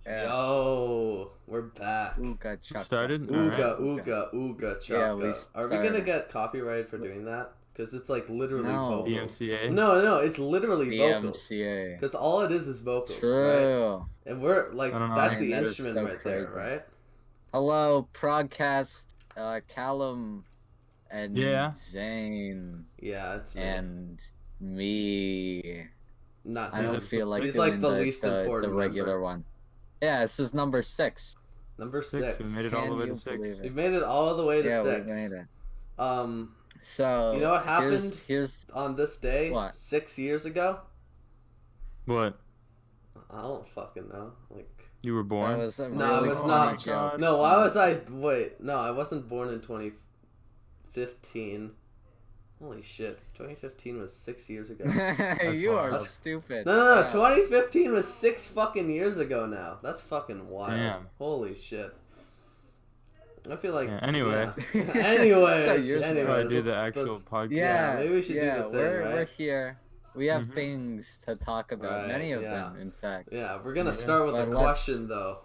Yeah. Yo, we're back. Ooga chaka. Started? Ooga, Alright. ooga, Yeah, we chaka. Are we gonna started. get copyright for doing that? Because it's like literally No. vocals. DMCA? No, it's literally vocals. DMCA. Because all it is vocals, right? True. And we're like, I don't know, that's I the think that's instrument so right there, crazy. right? Hello, Progcast, Callum, and Yeah. Zane, Yeah, it's me. and me. Not I him. don't feel like He's doing like the least important the regular member. one. Yeah, this is number 6. Number 6. We made it all the Can way to you 6. believe We it? made it all the way to Yeah, 6. we made it. You So know what happened Here's on this day What? 6 years ago? What? I don't fucking know. Like, You were born? that was a No, really it's funny not. joke. no, why was I? Wait, no, I wasn't born in 2015. Holy shit, 2015 was 6 years ago. You are wild. stupid. No, Wow. 2015 was 6 fucking years ago now. That's fucking wild. Damn. Holy shit. I feel like. Yeah, anyway. Yeah. So anyways, yours- Probably anyways, do the let's- actual let's- podcast. Yeah, maybe we should do the thing, we're right? here. We have Mhm. things to talk about. Right, Many of yeah. them, in fact. Yeah, we're gonna Yeah. start with But a let's- question though.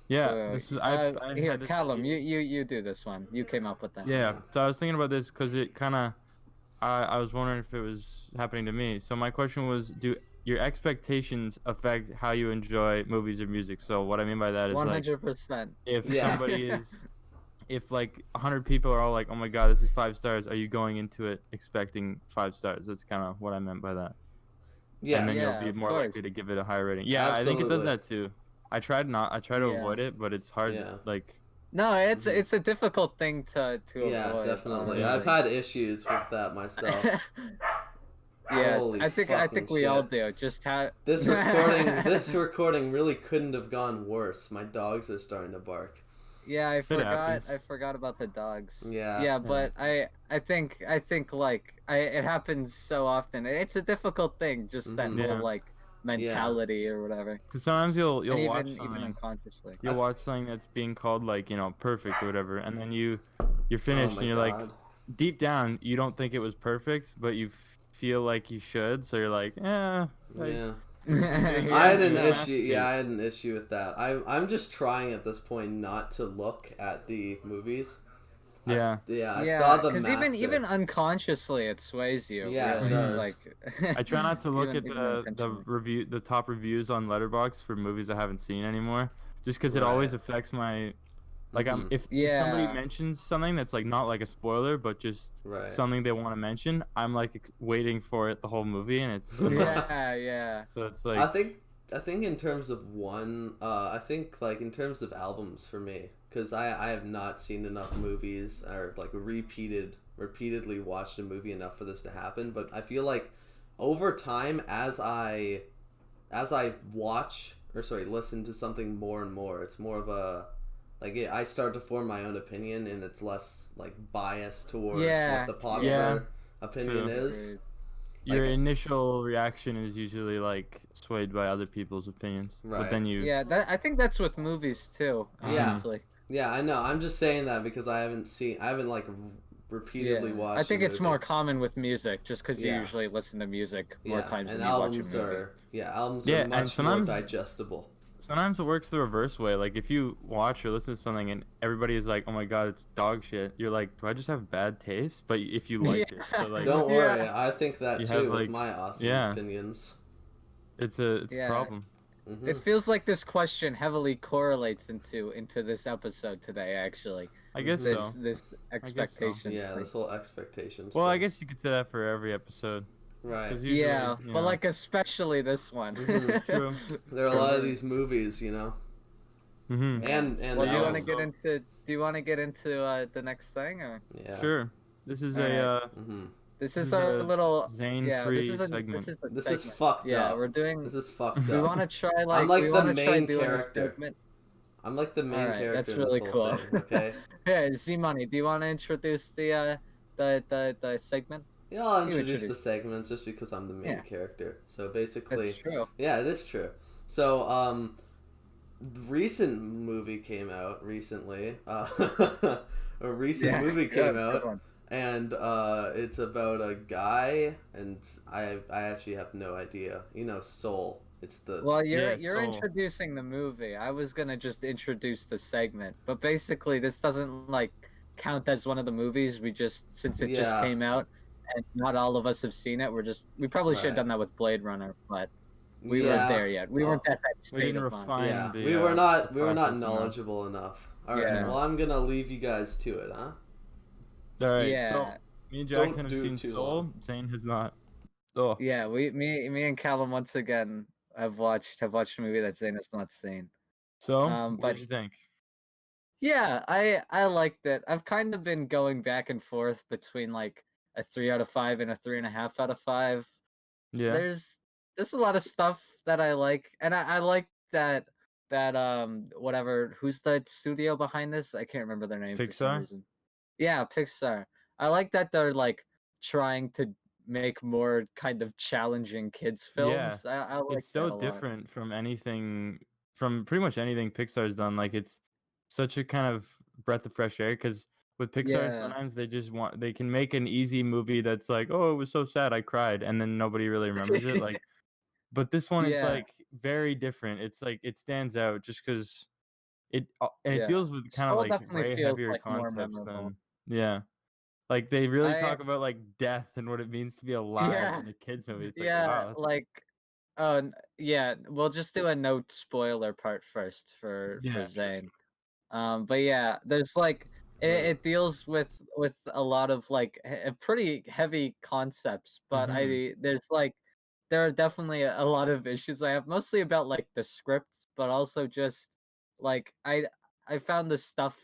Yeah. So, This is, I've here, had this Callum, you do this one. You came up with that. Yeah, so I was thinking about this because it kind of, I was wondering if it was happening to me. So my question was, do your expectations affect how you enjoy movies or music? So what I mean by that is like, 100%. if Yeah. somebody is, if like 100 people are all like, oh my god, this is 5 stars, are you going into it expecting 5 stars? That's kind of what I meant by that. Yeah. And then Yeah, you'll be of more course. likely to give it a higher rating. Yeah, I think it does Absolutely. that too. I try to Yeah. avoid it, but it's hard. Yeah. Like, No, it's Mhm. it's a difficult thing to Yeah, avoid. definitely. honestly. I've had issues with that myself. Yeah, Holy I think fucking we all shit. do. Just have This recording really couldn't have gone worse. My dogs are starting to bark. Yeah, I happens. forgot about the dogs. Yeah. Yeah, but I think like it happens so often. It's a difficult thing, just that Mhm. whole Yeah. like mentality or whatever. because sometimes you'll And watch even something. unconsciously. You'll watch something that's being called like, perfect or whatever, and then you're finished Oh my and you're like, God. deep down you don't think it was perfect, but you feel like you should, so you're like, Yeah. Yeah, I had an yeah. issue. Yeah, I had an issue with that. I'm just trying at this point not to look at the movies. Yeah. I saw the because master. even unconsciously it sways you. Yeah, it really. does. Like I try not to look even- at even the top reviews on Letterboxd for movies I haven't seen anymore, just because it always Right. affects my, like, Mhm. if somebody mentions something that's like not like a spoiler but just Right. something they want to mention, I'm like waiting for it the whole movie, and it's yeah. so it's like, I think in terms of I think like in terms of albums for me, because I have not seen enough movies or like repeatedly watched a movie enough for this to happen. But I feel like over time, as I listen to something more and more, it's more of a I start to form my own opinion, and it's less like biased towards Yeah, what the popular yeah. opinion True. is. your like- initial reaction is usually like swayed by other people's opinions, Right. but then you Yeah, I think that's with movies too. Yeah. Honestly. Yeah, I know. I'm just saying that because I haven't like repeatedly watched. I think a it's movie. more common with music, just because you Yeah. usually listen to music more Yeah, times and than you watch a albums movie. albums Yeah, are and much more sometimes- digestible. sometimes it works the reverse way. Like if you watch or listen to something and everybody is like, "Oh my god, it's dog shit," you're like, "Do I just have bad taste?" But if you liked it, so like Don't worry, Yeah. I think that You too have, with like- my awesome yeah. opinions. it's a Yeah. problem. Mhm. It feels like this question heavily correlates into this episode today. Actually, I guess this so. this expectations. Yeah, thing. this whole expectations. Well, I thing. guess you could say that for every episode. Right. 'Cause usually, Yeah, you but know, like especially this one. Mhm, true. There are a lot of these movies, you know, Mm-hmm. and Well, do you want to albums. get into the next thing, or Yeah. Sure. This is Alright. hmm this This is is our a little Zane-free this is a segment. this is the This is segment. fucked Yeah, up. we're doing. This is fucked We up. want to try like like we the want to try main doing character. a segment. I'm like the main Alright, character that's in really this whole cool. thing. Okay. Hey, Z-Money, do you want to introduce the segment? Yeah, I'll You introduce the introduce. segments just because I'm the main Yeah. character. So basically, That's true. yeah, it is true. So, recent movie came out recently. A recent movie came good out, one. and it's about a guy, and I actually have no idea. You know, Soul It's the Well, Yeah, you're Soul. introducing the movie. I was gonna just introduce the segment, but basically this doesn't like count as one of the movies. We just since it just yeah, came out and not all of us have seen it, we probably should have right. done that with Blade Runner, but we weren't Yeah. there yet. We weren't Well, at that We state didn't of mind. refine yeah. We the were not process enough. knowledgeable enough. All right. Yeah. Well, I'm gonna leave you guys to it, huh? All right, so Yeah. me and Jackson Don't have do seen too Soul. long. Zane has not. Oh, Yeah, me and Callum once again have watched a movie that Zane has not seen. so what But did you think? yeah, I liked it. I've kind of been going back and forth between like a 3 out of 5 and a 3.5 out of 5. Yeah, There's a lot of stuff that I like, and I like that whatever who's the studio behind this? I can't remember their name for some Pixar. reason. Yeah, Pixar. I like that they're like trying to make more kind of challenging kids Yeah, films. I like it's so that a lot. different from anything, from pretty much anything Pixar's done. Like it's such a kind of breath of fresh air because with Pixar, Yeah. sometimes they can make an easy movie that's like, oh, it was so sad, I cried, and then nobody really remembers it. Like, but this one is Yeah. like very different. It's like it stands out just because and it Yeah. deals with kind of Soul like definitely way feels heavier like more concepts memorable. than yeah. Like they really I talk about like death and what it means to be alive yeah. in a kids movie. It's like Yeah, wow, that's like yeah, we'll just do a no spoiler part first for yeah, sure. Zane. But yeah, there's like Right. it deals with a lot of like pretty heavy concepts, but Mm-hmm. there are definitely a lot of issues I have, mostly about like the scripts, but also just like I found the stuff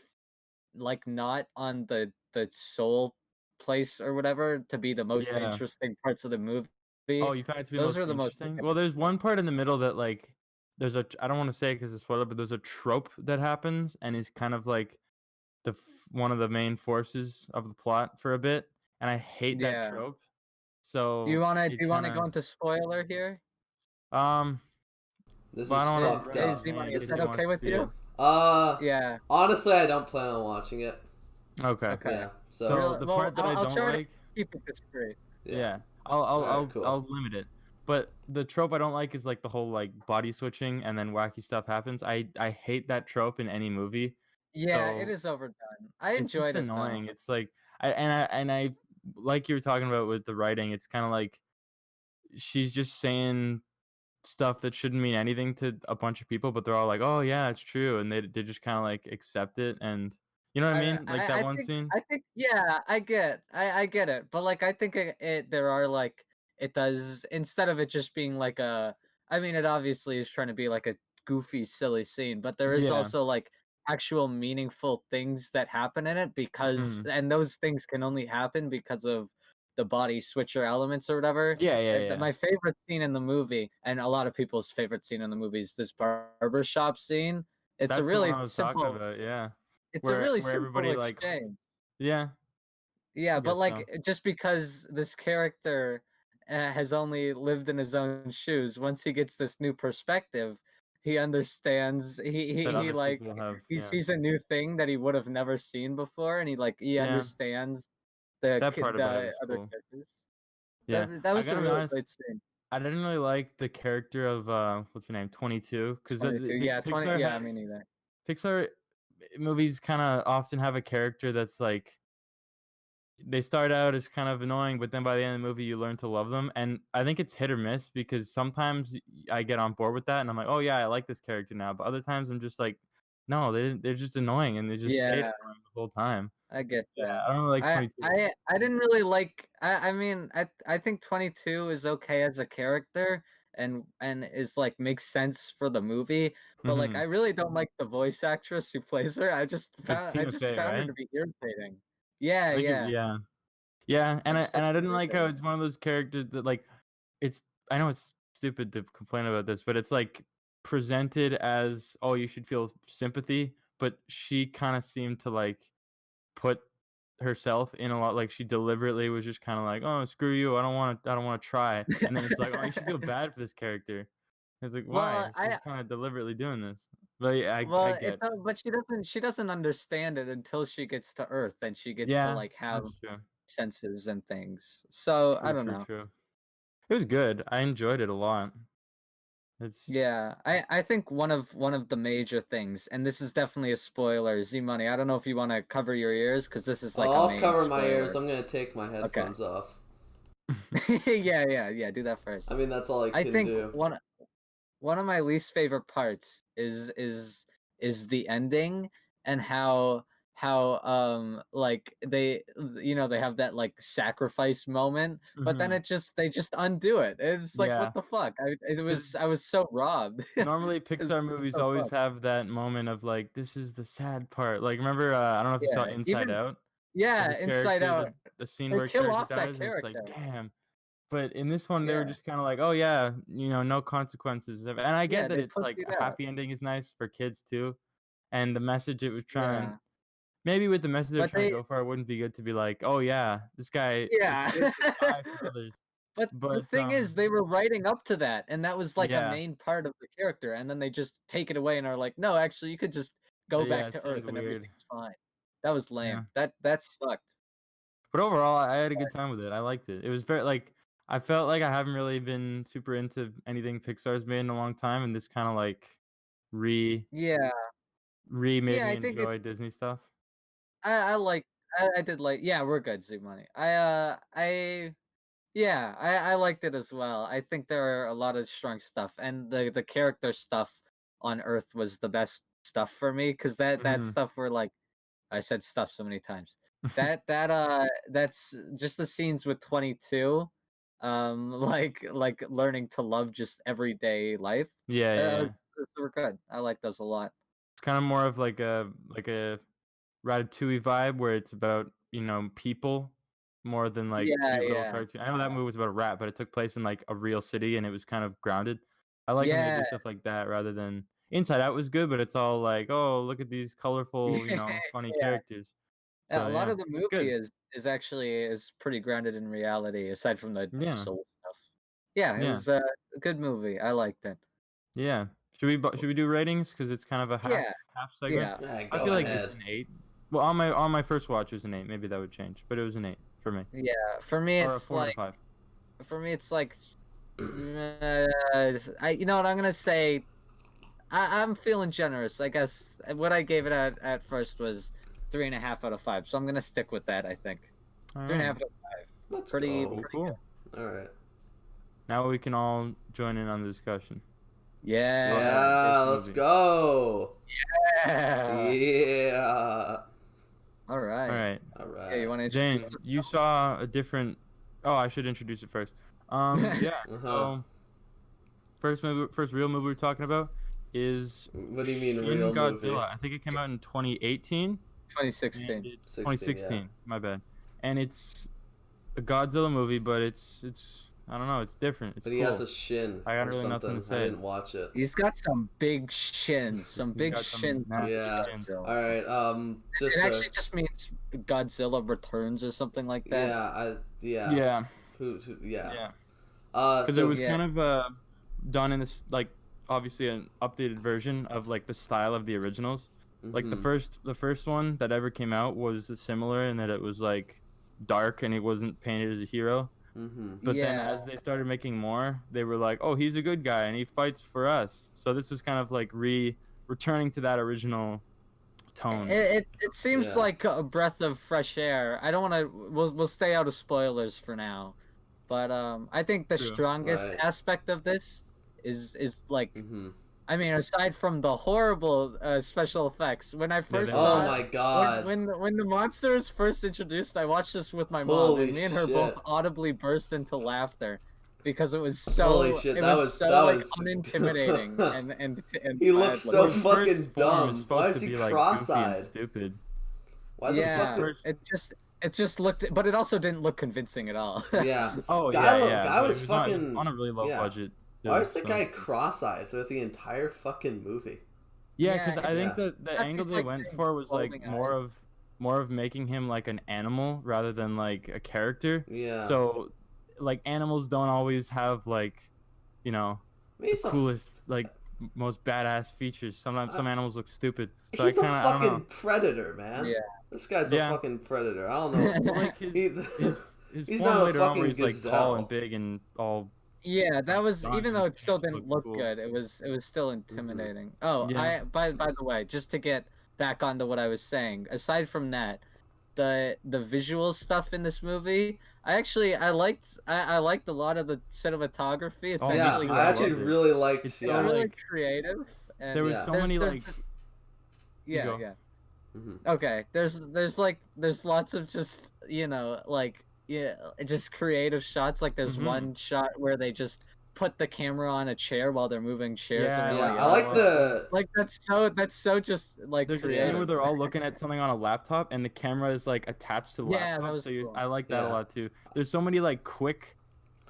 like not on the soul place or whatever to be the most Yeah. interesting parts of the movie. Oh, you find it to be the Those most are the most interesting? Well, there's one part in the middle that like there's a I don't want to say it because it's spoiler, but there's a trope that happens and is kind of like one of the main forces of the plot for a bit, and I hate that yeah. trope. Do you So wanna do it you kind wanna go of into spoiler here? um. This Well, I is don't want fucked to rush up. Z-Money, Zane is because This that he is okay wants to with see it. you? Yeah. honestly, I don't plan on watching it. Okay. Okay. Yeah. So So Real the well, part that I I'll don't try to like, keep it discreet. yeah. yeah, All right. Cool. I'll limit it. But the trope I don't like is like the whole like body switching and then wacky stuff happens. I hate that trope in any movie. Yeah, it So is overdone. I it's just enjoyed it though. annoying. It's like I like you were talking about with the writing. It's kind of like she's just saying stuff that shouldn't mean anything to a bunch of people, but they're all like, "Oh yeah, it's true," and they just kind of like accept it. And you know what I I mean? Like that one think scene. yeah, I get it, but like I think there are like it does instead of it just being like a I mean it obviously is trying to be like a goofy silly scene, but there is Yeah. also like actual meaningful things that happen in it because Mhm. and those things can only happen because of the body switcher elements or whatever. Yeah. Yeah. Yeah. My favorite scene in the movie and a lot of people's favorite scene in the movie is this barber shop scene. It's a That's the one really I was talking simple about. Yeah. it's a really Where simple everybody like exchange. yeah, Yeah, I but guess like so. just because this character has only lived in his own shoes, once he gets this new perspective, he understands. That He other like people have he yeah. sees a new thing that he would have never seen before, and he Yeah. understands That part about it the was other cool. characters. Yeah. That I was got a to be really honest, great scene. I didn't really like the character of what's her name? 22 cuz 22. Yeah, 20. Pixar Yeah, me has neither. Pixar movies kind of often have a character that's like they start out as kind of annoying, but then by the end of the movie, you learn to love them. And I think it's hit or miss because sometimes I get on board with that, and I'm like, oh yeah, I like this character now. But other times, I'm just like, no, they're just annoying, and they just stayed Yeah. annoying the whole time. I get Yeah, that. I don't really like 22. I didn't really like I mean I think 22 is okay as a character and is like makes sense for the movie, but like Mm-hmm. I really don't like the voice actress who plays her. It's I Tina just Fey, found her right? to be irritating. Yeah, I think yeah. yeah, yeah, I just thought and I she was didn't like how irritating. it's one of those characters that like it's. I know it's stupid to complain about this, but it's like presented as oh you should feel sympathy, but she kind of seemed to like put herself in a lot like she deliberately was just kind of like oh screw you I don't want to try and then it's like oh you should feel bad for this character. It's like Well, why she's kind of deliberately doing this, but yeah, I well, get but she doesn't understand it until she gets to Earth and she gets to yeah like have that's true senses and things. So I true don't true know. true. It was good. I enjoyed it a lot. It's Yeah, I think one of the major things, and this is definitely a spoiler, Z Money. I don't know if you want to cover your ears because this is like a I'll main cover my ears. spoiler. I'm gonna take my Okay. headphones off. Yeah. Do that first. I mean, that's all I I can think do. one of my least favorite parts is the ending and how like they have that like sacrifice moment, but then they just undo it. It's like Yeah, what the fuck? because I was so robbed. normally It's Pixar movies so always fucked. have that moment of like, this is the sad part. Like, remember, I don't know if you saw Yeah, Inside even Out. There's yeah, a Inside character, Out. the scene They where a kill character off that dies, and it's like, character. damn. But in this one, they were Yeah, just kind of like, oh yeah, no consequences. And I get yeah, that they it's pushed like it a out. happy ending is nice for kids too, and the message it was trying. Yeah, Maybe with the message they're but trying to go for, it wouldn't be good to be like, oh yeah, this guy is yeah. good to die for others. But the But thing is, they were writing up to that, and that was like a yeah, main part of the character, and then they just take it away and are like, "No, actually, you could just go yeah, back it to seemed Earth and weird. everything's fine." That was Yeah. lame. That sucked. But overall, I had a good time with it. I liked it. It was very like I felt like I haven't really been super into anything Pixar's made in a long time, and this kind of like re Yeah, made yeah. me I think it. enjoy Disney stuff. I like. I did like. Yeah, we're good, Z Money. Yeah, I liked it as well. I think there are a lot of strong stuff, and the character stuff on Earth was the best stuff for me because that Hmm. stuff were like I said stuff so many times. That's just the scenes with 22, like learning to love just everyday life. Yeah, yeah, Uh, yeah. were good. I like those a lot. It's kind of more of like a Ratatouille vibe where it's about, people more than like Yeah, cute little yeah, cartoon. I know that movie was about a rat, but it took place in like a real city and it was kind of grounded. I like when they yeah, do stuff like that rather than Inside Out was good, but it's all like, oh, look at these colorful, funny yeah. characters. Yeah, a So lot yeah, of the it's movie good. is actually is pretty grounded in reality, aside from the Yeah, soul stuff. Yeah, it yeah, was a good movie. I liked it. yeah. Should we do ratings? Because it's kind of a half Yeah, half segment. yeah, Yeah, I go feel like it's ahead. an 8. Well, on my first watch it was an 8. Maybe that would change, but it was an 8 for me, yeah. For me, or a it's 4 out of like 5. you know what I'm gonna say. I'm feeling generous. I guess what I gave it at first was 3.5 out of 5. So I'm gonna stick with that. I think All three and a right, half out of five. Let's Pretty go. cool. All right. Now we can all join in on the discussion. Yeah. Yeah, first let's movie. go. Yeah. Yeah. All All right. right, All Yeah, you right. want to Zane, introduce the you saw a different. Oh, I should introduce it first. Yeah. Uh-huh. So first real movie we're talking about is What do you mean, Shin real Godzilla. movie? I think it came out in 2018. 2016? And 16, 2016. yeah. My bad. And it's a Godzilla movie, but it's I don't know. It's different. It's But cool. he has a shin I got or really something. nothing to I say. didn't watch it. He's got some big shins. Some He's big got some shins. on nasty Yeah. shins. Godzilla. All right. It Just actually just means Godzilla returns or something like that. yeah. Yeah. Yeah. Yeah. Uh, Because so it was yeah. kind of done in this like obviously an updated version of like the style of the originals. Like the first one that ever came out was similar in that it was like dark and he wasn't painted as a hero. But then Yeah. as they started making more, they were like, oh, he's a good guy and he fights for us. So this was kind of like returning to that original tone. It seems Yeah. like a breath of fresh air. I don't want to. We'll stay out of spoilers for now, but I think the True. strongest Right. aspect of this is like. Mm-hmm. I mean, aside from the horrible special effects, when I first they saw Oh were. it, my god. when the monster was first introduced, I watched this with my mom, Holy and me and her both shit. audibly burst into laughter because it was so Holy shit, it that was was- so that like was- unintimidating and He looks bad so His looking. first fucking form is dumb. supposed Why to is he be like goofy and cross-eyed? stupid. Why the Yeah, fuck? First- it just looked, but it also didn't look convincing at all. Yeah. Oh Guy yeah, look- yeah. guy but was it was not- fucking- on a really low yeah. budget. Why is the so- guy cross-eyed throughout the entire fucking movie? Yeah, Yeah, because I think yeah. that the That's angle just they like went doing for was like folding more of making him like an animal rather than like a character. Yeah. So like animals don't always have like, I mean, the he's a coolest like most badass features. Sometimes some animals look stupid. So he's I a kind of I don't fucking know. predator, man. Yeah. This guy's Yeah. a fucking predator. I don't know. Well, like He- his He's form not a later on where fucking he's like tall gazelle. and big and all Yeah, that was Done even though it still didn't looks look cool. good. It was still intimidating. Oh, Yeah. by the way, just to get back onto what I was saying, aside from that, the visual stuff in this movie, I liked a lot of the cinematography. It's Oh, me Yeah, actually too, I I actually loved it. really liked. It's it's so, Yeah. really like, creative, and there was Yeah. so there's many there's like yeah, go. yeah. hmm Okay, there's lots of just like just creative shots. Like there's Mhm. one shot where they just put the camera on a chair while they're moving chairs Yeah, around Yeah, the I like office. the. Like that's so just like There's a creative. scene where they're all looking at something on a laptop and the camera is like attached to the Yeah, that laptop. was So cool. I like that a Yeah. lot too. There's so many like quick,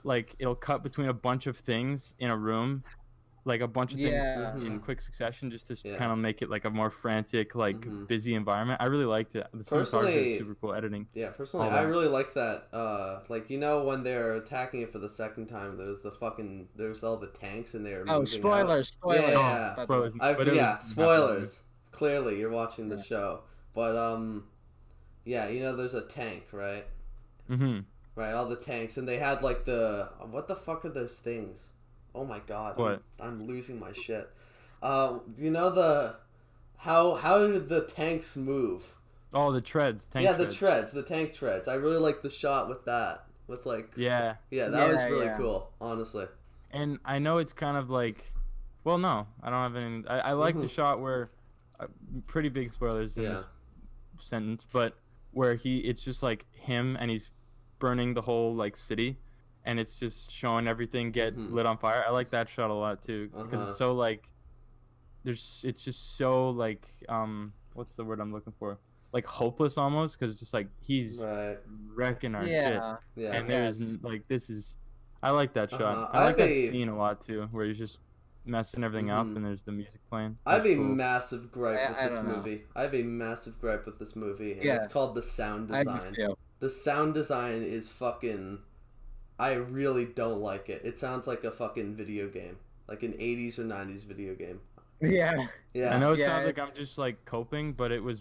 like it'll cut between a bunch of things in a room, like a bunch of things Yeah. in Mhm. quick succession, just to Yeah. kind of make it like a more frantic, like Mhm. busy environment. I really liked it. The cinematography Personally- is super cool, editing. Yeah, personally, all I that. really like that. Like when they're attacking it for the second time, there's all the tanks and they're Oh, moving spoilers, spoilers. Yeah. by the Bro, way. but it Yeah, was spoilers. Clearly, you're watching the Yeah. show, but yeah, there's a tank, right? Mm-hmm. Right, all the tanks, and they had like the what the fuck are those things? Oh my god, What? I'm losing my shit. The how did the tanks move? Oh, the treads. Tank Yeah, treads. the tank treads. I really like the shot with that. With like Yeah. yeah, that was Yeah, really yeah. cool, honestly. And I know it's kind of like, well, no, I don't have any. I like the Mhm. shot where, pretty big spoilers in Yeah. this sentence, but where it's just like him and he's burning the whole like city, and it's just showing everything get Mhm. lit on fire. I like that shot a lot too because Uh-huh. it's so like, it's just so like what's the word I'm looking for? Like hopeless almost, because it's just like he's Right. wrecking our shit. Yeah. Yeah. And there's Yes. like this is, I like that shot. Uh-huh. I like that I've a- scene a lot too, where he's just messing everything up Mhm. and there's the music playing. I have It's a cool. massive gripe with I this don't know. movie. I have a massive gripe with this movie, and Yeah. it's called the sound I do design. too. The sound design is fucking. I really don't like it. It sounds like a fucking video game, like an '80s or '90s video game. Yeah. Yeah. I know it Yeah, sounds like I'm just like coping, but it was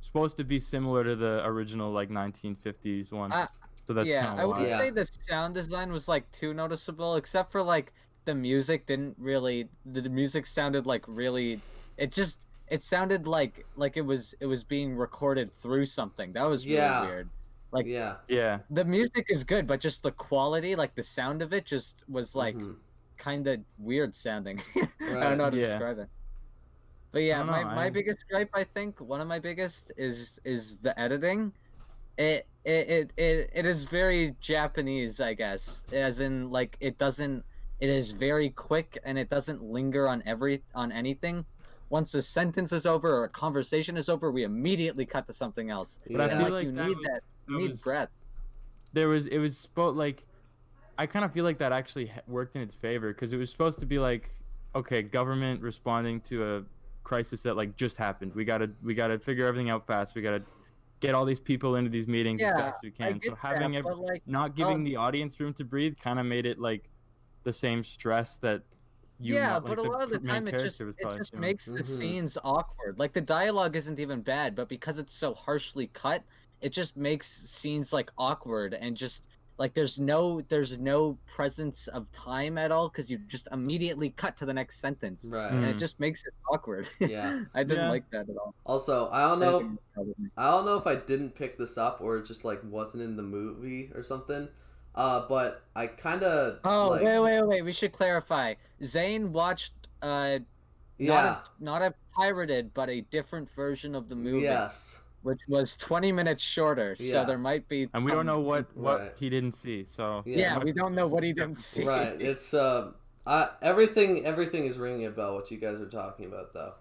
supposed to be similar to the original like 1950s one. So that's Yeah, kind I of wouldn't why. Yeah. say the sound design was like too noticeable, except for like the music didn't really. The music sounded like really. It sounded like it was being recorded through something. That was really Yeah. weird. Like Yeah. Yeah. the music is good, but just the quality, like the sound of it, just was like Mhm. kind of weird sounding. I Right. don't know how to Yeah. describe it. But yeah, don't know, my biggest gripe, I think, one of my biggest is the editing. It is very Japanese, I guess. As in like it is very quick and it doesn't linger on anything. Once a sentence is over or a conversation is over, we immediately cut to something else. But I Yeah. And feel like like you that need was- that you that need was- breath. it was supposed like, I kind of feel like that actually worked in its favor because it was supposed to be like, okay, government responding to a crisis that like just happened. We gotta figure everything out fast. We gotta get all these people into these meetings as Yeah, fast as we I can. get So having that, but like not giving the audience room to breathe kind of made it like the same stress that but a lot of the time main it just character was probably feeling. makes the Mhm. scenes awkward. Like the dialogue isn't even bad, but because it's so harshly cut, it just makes scenes like awkward and just like there's no presence of time at all because you just immediately cut to the next sentence. Right. And it just makes it awkward. Yeah. I didn't Yeah. like that at all. Also, I don't I know. think it bothered me. I don't know if I didn't pick this up or it just like wasn't in the movie or something. But I kind of. Oh, like, wait. We should clarify. Zane watched Yeah. not a pirated, but a different version of the movie. Yes. Which was 20 minutes shorter, Yeah. so there might be. And we don't know what Right. he didn't see. So Yeah, we don't know what he didn't see. Right. It's everything is ringing a bell. What you guys are talking about, though.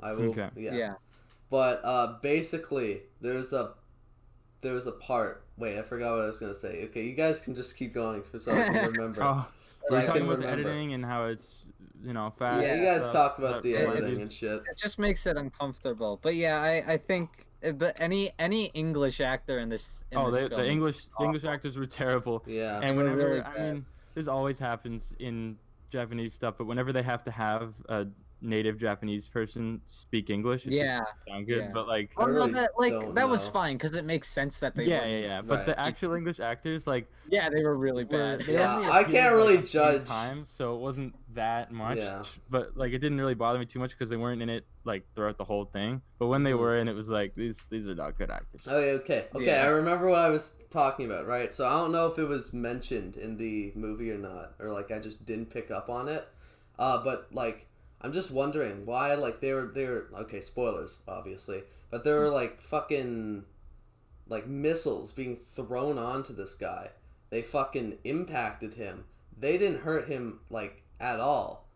I will. Okay. Yeah. But basically, there's a part. Wait, I forgot what I was gonna say. Okay, you guys can just keep going so I can remember. Oh, So we're I talking can about the remember. editing and how it's fast. Yeah, you guys stuff, talk about the that- editing and shit. It just makes it uncomfortable. But yeah, I think any English actor in this. Oh, this the film English actors were terrible. Yeah. And They were whenever really I bad. mean, this always happens in Japanese stuff, but whenever they have to have a native Japanese person speak English. It Yeah, just sound good, yeah. but like I Well, no, really that don't was know. fine because it makes sense that they yeah, wouldn't. yeah, yeah. But the Right. actual English actors like Yeah, they were really bad. they Yeah, only I appeared, can't like, really a few judge. times, so it wasn't that much. Yeah. But like it didn't really bother me too much because they weren't in it like throughout the whole thing. But when they Mhm. were in, it was like these are not good actors. Oh, okay. Yeah. I remember what I was talking about, right? So I don't know if it was mentioned in the movie or not, or like I just didn't pick up on it. But like I'm just wondering why like they were okay, spoilers obviously, but there were like fucking like missiles being thrown onto this guy. They fucking impacted him. They didn't hurt him like at all.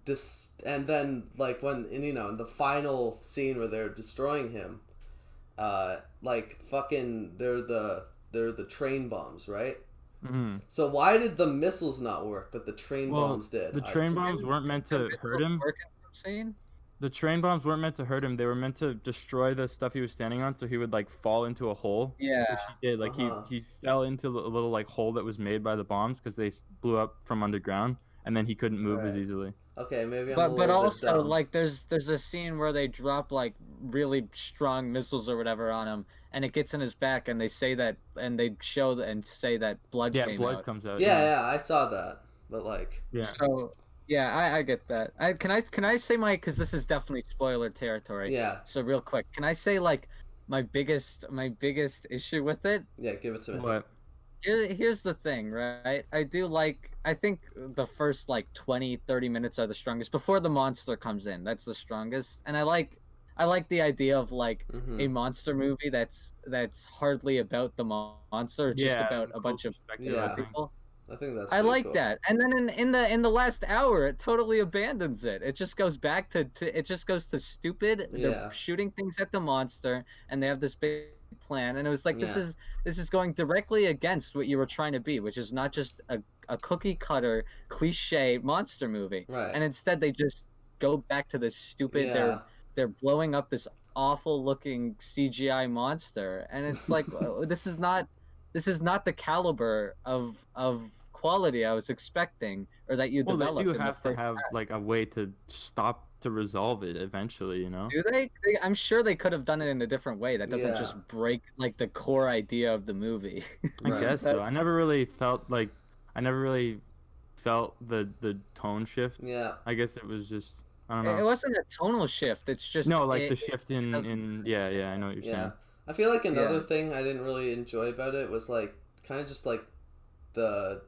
This and then like when in the final scene where they're destroying him, like fucking they're the train bombs, right? Mm-hmm. So why did the missiles not work, but the train bombs did? The train bombs weren't meant to hurt him. The train bombs weren't meant to hurt him. They were meant to destroy the stuff he was standing on, so he would like fall into a hole. Yeah. Which he did. Like he fell into a little like hole that was made by the bombs because they blew up from underground, and then he couldn't move as easily. Okay, maybe I'm a But little bit also dumb. like there's a scene where they drop like really strong missiles or whatever on him, and it gets in his back, and they say that and they show and say that blood came blood out. comes out. Yeah, I saw that, but like So yeah, I get that. Can I say my because this is definitely spoiler territory. Yeah. So real quick, can I say like my biggest issue with it? Yeah, give it to me. What? Here's the thing, right? I think the first like 20-30 minutes are the strongest before the monster comes in. That's the strongest. And I like the idea of like a monster movie that's hardly about the monster, just about a bunch of people. I think that's I like cool. that. And then in the last hour it totally abandons it. It just goes back to it just goes to stupid. They're shooting things at the monster and they have this big plan, and it was like this is going directly against what you were trying to be, which is not just a cookie cutter cliche monster movie. Right. And instead they just go back to this stupid they're blowing up this awful looking CGI monster, and it's like this is not the caliber of quality I was expecting or that you developed. They do have to have like a way to resolve it eventually, you know? Do they? I'm sure they could have done it in a different way that doesn't just break like the core idea of the movie. I guess so. I never really felt the tone shift. Yeah. I guess it was just I don't know. It wasn't a tonal shift. It's just the shift in I know what you're saying. I feel like another thing I didn't really enjoy about it was like kind of just like the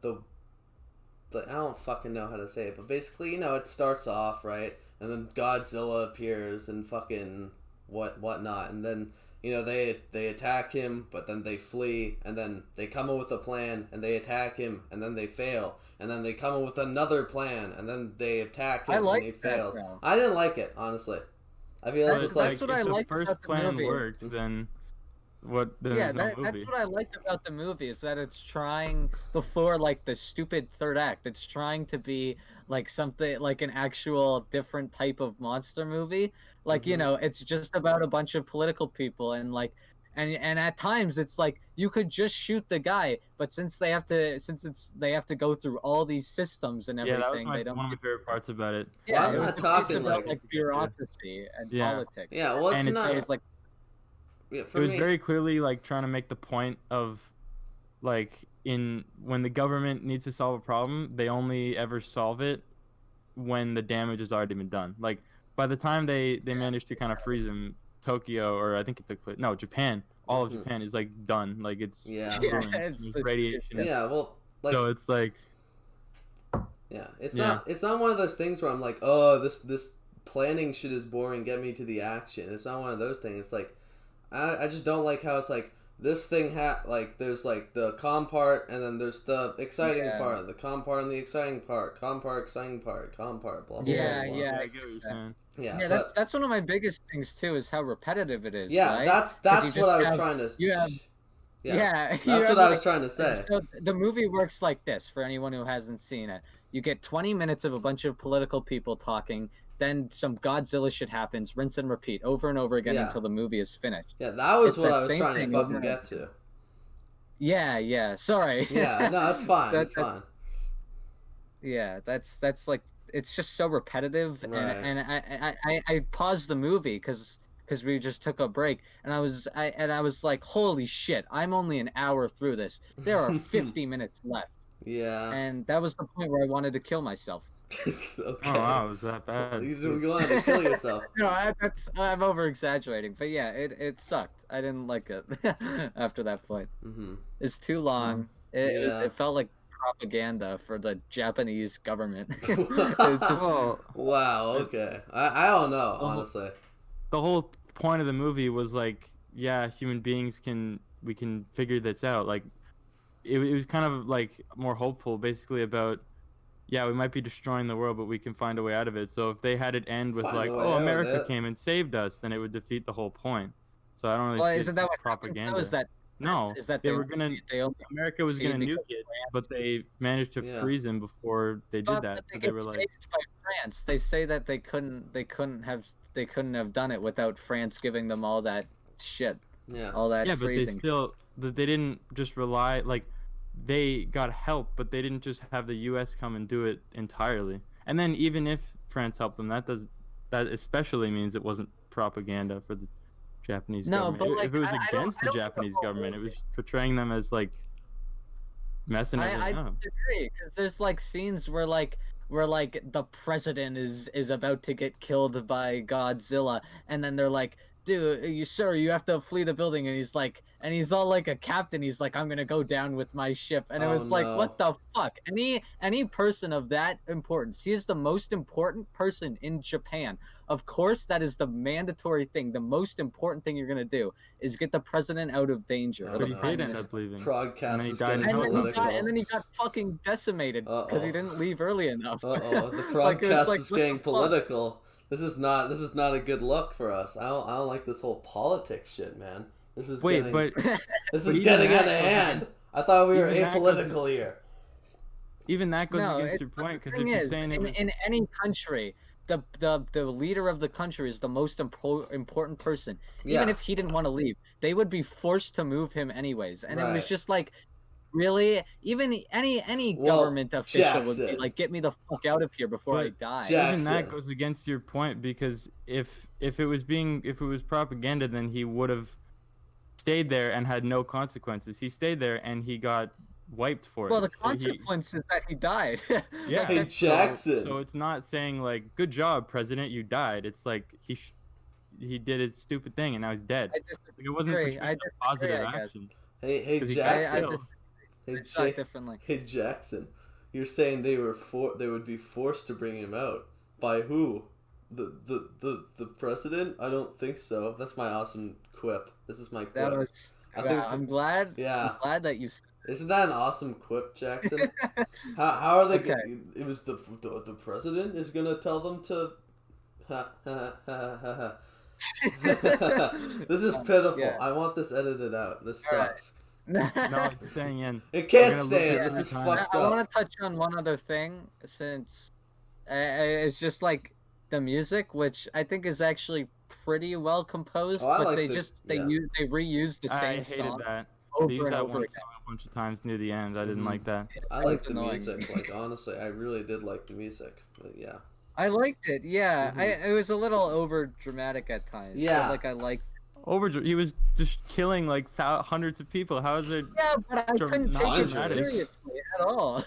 I don't fucking know how to say it, but basically, it starts off, right? And then Godzilla appears and fucking whatnot, and then they attack him, but then they flee, and then they come up with a plan, and they attack him, and then they fail, and then they come up with another plan, and then they attack him, and he fails. I didn't like it, honestly. I feel it's just that's what I like liked the first about the plan movie. Worked, then what? Then that's what I liked about the movie is that it's trying before like the stupid third act. It's trying to be like something like an actual different type of monster movie. Like it's just about a bunch of political people and like and at times it's like you could just shoot the guy, but since they have to go through all these systems and everything, that was they don't. One of my favorite parts about it. Yeah, I'm not talking about like bureaucracy and politics. Yeah, well, it's not. It's like. It was very clearly like trying to make the point of like when the government needs to solve a problem, they only ever solve it when the damage has already been done. Like by the time they managed to kind of freeze him, Tokyo, or I think it took place, no, Japan, all of Japan is like done. Like it's it's radiation. Yeah, well, like so it's like it's not one of those things where I'm like, oh, this planning shit is boring. Get me to the action. It's not one of those things. It's like I just don't like how it's like this thing like there's like the calm part and then there's the exciting part, the calm part and the exciting part, calm part, exciting part, calm part, blah blah blah. I get what you're saying. Yeah, that's one of my biggest things too is how repetitive it is. Yeah, right? that's what I was trying to. That's what I was trying to say. So the movie works like this for anyone who hasn't seen it. You get 20 minutes of a bunch of political people talking. Then some Godzilla shit happens, rinse and repeat over and over again until the movie is finished. Yeah, that was what I was trying to fucking get to. Yeah, sorry. Yeah, no, it's fine. It's fine. Yeah, that's like it's just so repetitive, Right. and I paused the movie because we just took a break, and I was like, holy shit, I'm only an hour through this. There are 50 minutes left, Yeah. and that was the point where I wanted to kill myself. Okay. Oh wow, was that bad? You go on to kill yourself. No, I'm over exaggerating, but yeah, it sucked. I didn't like it after that point. Mm-hmm. It's too long. Yeah. It felt like propaganda for the Japanese government. It just Well, Wow. Okay. I don't know, Oh. honestly. the whole point of the movie was like, yeah, human beings we can figure this out. Like, it was kind of like more hopeful, basically about, yeah, we might be destroying the world, but we can find a way out of it. So if they had it end with Find like, a way oh, out of America it. came and saved us, then it would defeat the whole point. So I don't really well, see isn't it that as what happened? propaganda. Is that No, is that they were gonna. they only America was gonna succeed nuke because it, but they managed to Yeah. freeze him before they did but that. they So they get were like, saved by France. They say that they couldn't have done it without France giving them all that shit, Yeah. all that yeah, but they freezing. they didn't just rely, like, they got help, but they didn't just have the U.S. come and do it entirely. And then even if France helped them, that especially means it wasn't propaganda for the Japanese No, government. but, If like, it was I don't- against I the don't think the Japanese whole government, it movie- was portraying them as like messing I everything up. disagree, because there's like scenes where the president is about to get killed by Godzilla, and then they're like, dude, you have to flee the building, and he's all like a captain. He's like, I'm gonna go down with my ship, and it Oh, was like, no. what the fuck? Any person of that importance, he is the most important person in Japan. Of course, that is the mandatory thing. The most important thing you're gonna do is get the president out of danger. Oh, or But the he no. prime did end minister. up leaving. Progcast And then he is died getting in political. And then he got fucking decimated because he Uh-oh. didn't leave early enough. Uh-oh, the Like, it was Progcast like, is what the getting fuck? political. This is not a good look for us. I don't like this whole politics shit, man. This is Wait, getting but this but is even getting that out of goes hand. I thought we were even that goes apolitical here. even that goes No, against your point, the because thing if you're is, saying it was in any country, the leader of the country is the most important person. Even Yeah. if he didn't want to leave, they would be forced to move him anyways. And it was Right. just like, really, even any Well, government official would be Jackson. like, get me the fuck out of here before I But die. Jack- even that Jackson. goes against your point, because if it was propaganda, then he would have stayed there and had no consequences. He stayed there and he got wiped for Well, it. the consequence is that he died. Yeah. Hey, That's- Jackson. So it's not saying like, good job, president, you died. It's like he did his stupid thing and now he's dead. I Like, it wasn't disagree. portraying a positive I guess. action. Hey, 'Cause he got Jackson. killed. Hey, I saw it Ja- differently. hey, Jackson. You're saying they would be forced to bring him out by who? The president? I don't think so. That's my awesome quip. This is my quip. That was. I Wow, think- I'm glad. Yeah. I'm glad that you. Isn't that an awesome quip, Jackson? How are they? Okay. It was the president is gonna tell them to. This is pitiful. Yeah. I want this edited out. This All right. sucks. No, it's staying in. It We're can't gonna look stay. at This every is time. fucked I up. want to touch on one other thing, since it's just like the music, which I think is actually pretty well composed, Oh, I but like they the- just yeah. they reuse the I same hated song that. over They used and that over one again. song a bunch of times near the end. I didn't Mhm. like that. I That like was the annoying. music. Like honestly, I really did like the music. But yeah. I liked it, yeah. Mhm. It was a little over dramatic at times. but, Yeah. like I liked. He was just killing like hundreds of people. How is it? Yeah, but I couldn't take it dramatic. seriously at all.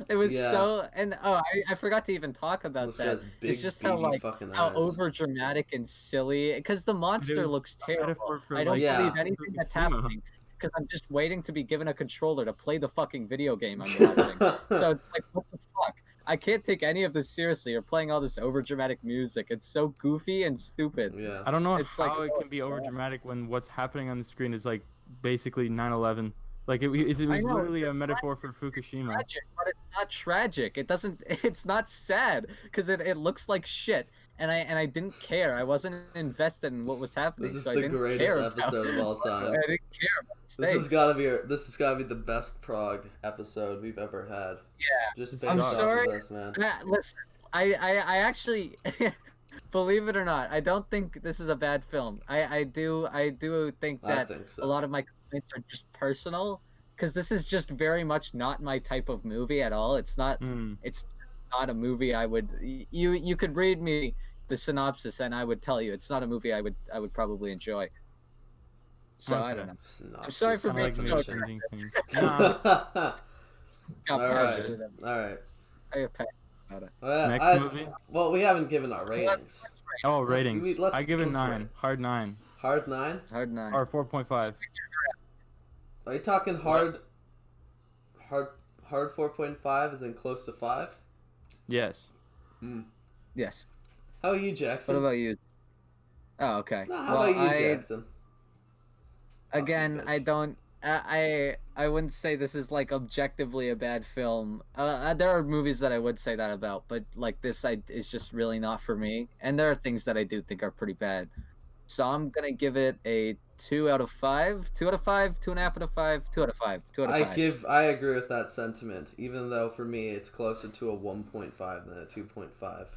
It was Yeah. so, and I forgot to even talk about This that. guy's big, It's just how beady like fucking how eyes. over dramatic and silly, because the monster was looks a terrible. metaphor for, I don't like, Yeah. believe anything that's Fukushima. happening because I'm just waiting to be given a controller to play the fucking video game I'm watching. So it's like, what the fuck? I can't take any of this seriously. You're playing all this over dramatic music. It's so goofy and stupid. Yeah. I don't know It's like, how it can be over dramatic when what's happening on the screen is like basically 9/11. Like it was know, literally a it's metaphor for Fukushima. Tragic, but it's not tragic. It doesn't. It's not sad because it looks like shit. And I didn't care. I wasn't invested in what was happening. This is so I the didn't greatest care episode of all time. I didn't care about the This stakes. has gotta be the best prog episode we've ever had. Yeah. Just I'm based off of sorry. this, man. Listen, I actually, believe it or not, I don't think this is a bad film. I do think I that think so. a lot of my complaints are just personal, because this is just very much not my type of movie at all. It's not. Mm. It's not a movie I would. You could read me the synopsis, and I would tell you it's not a movie I would probably enjoy. So I don't Okay. know. I'm sorry for Kinda being like so me changing things. All got right, passionate. all right. I got passionate about it. Next movie. Well, we haven't given our ratings. Oh, Let's- ratings. let's- I give it let's 9. rate. Hard 9. Hard 9. Hard 9. Or 4.5. Are you talking hard? Hard 4.5 is in close to 5. Yes. Yes. How are you, Jackson? What about you? Oh, okay. No, how about you, Jackson? Again, I don't. I wouldn't say this is like objectively a bad film. There are movies that I would say that about, but like this, is just really not for me. And there are things that I do think are pretty bad. So I'm gonna give it a 2 out of 5. 2 out of 5. 2.5 out of 5. 2 out of 5. 2 out of 5. I agree with that sentiment. Even though for me it's closer to a 1.5 than a 2.5.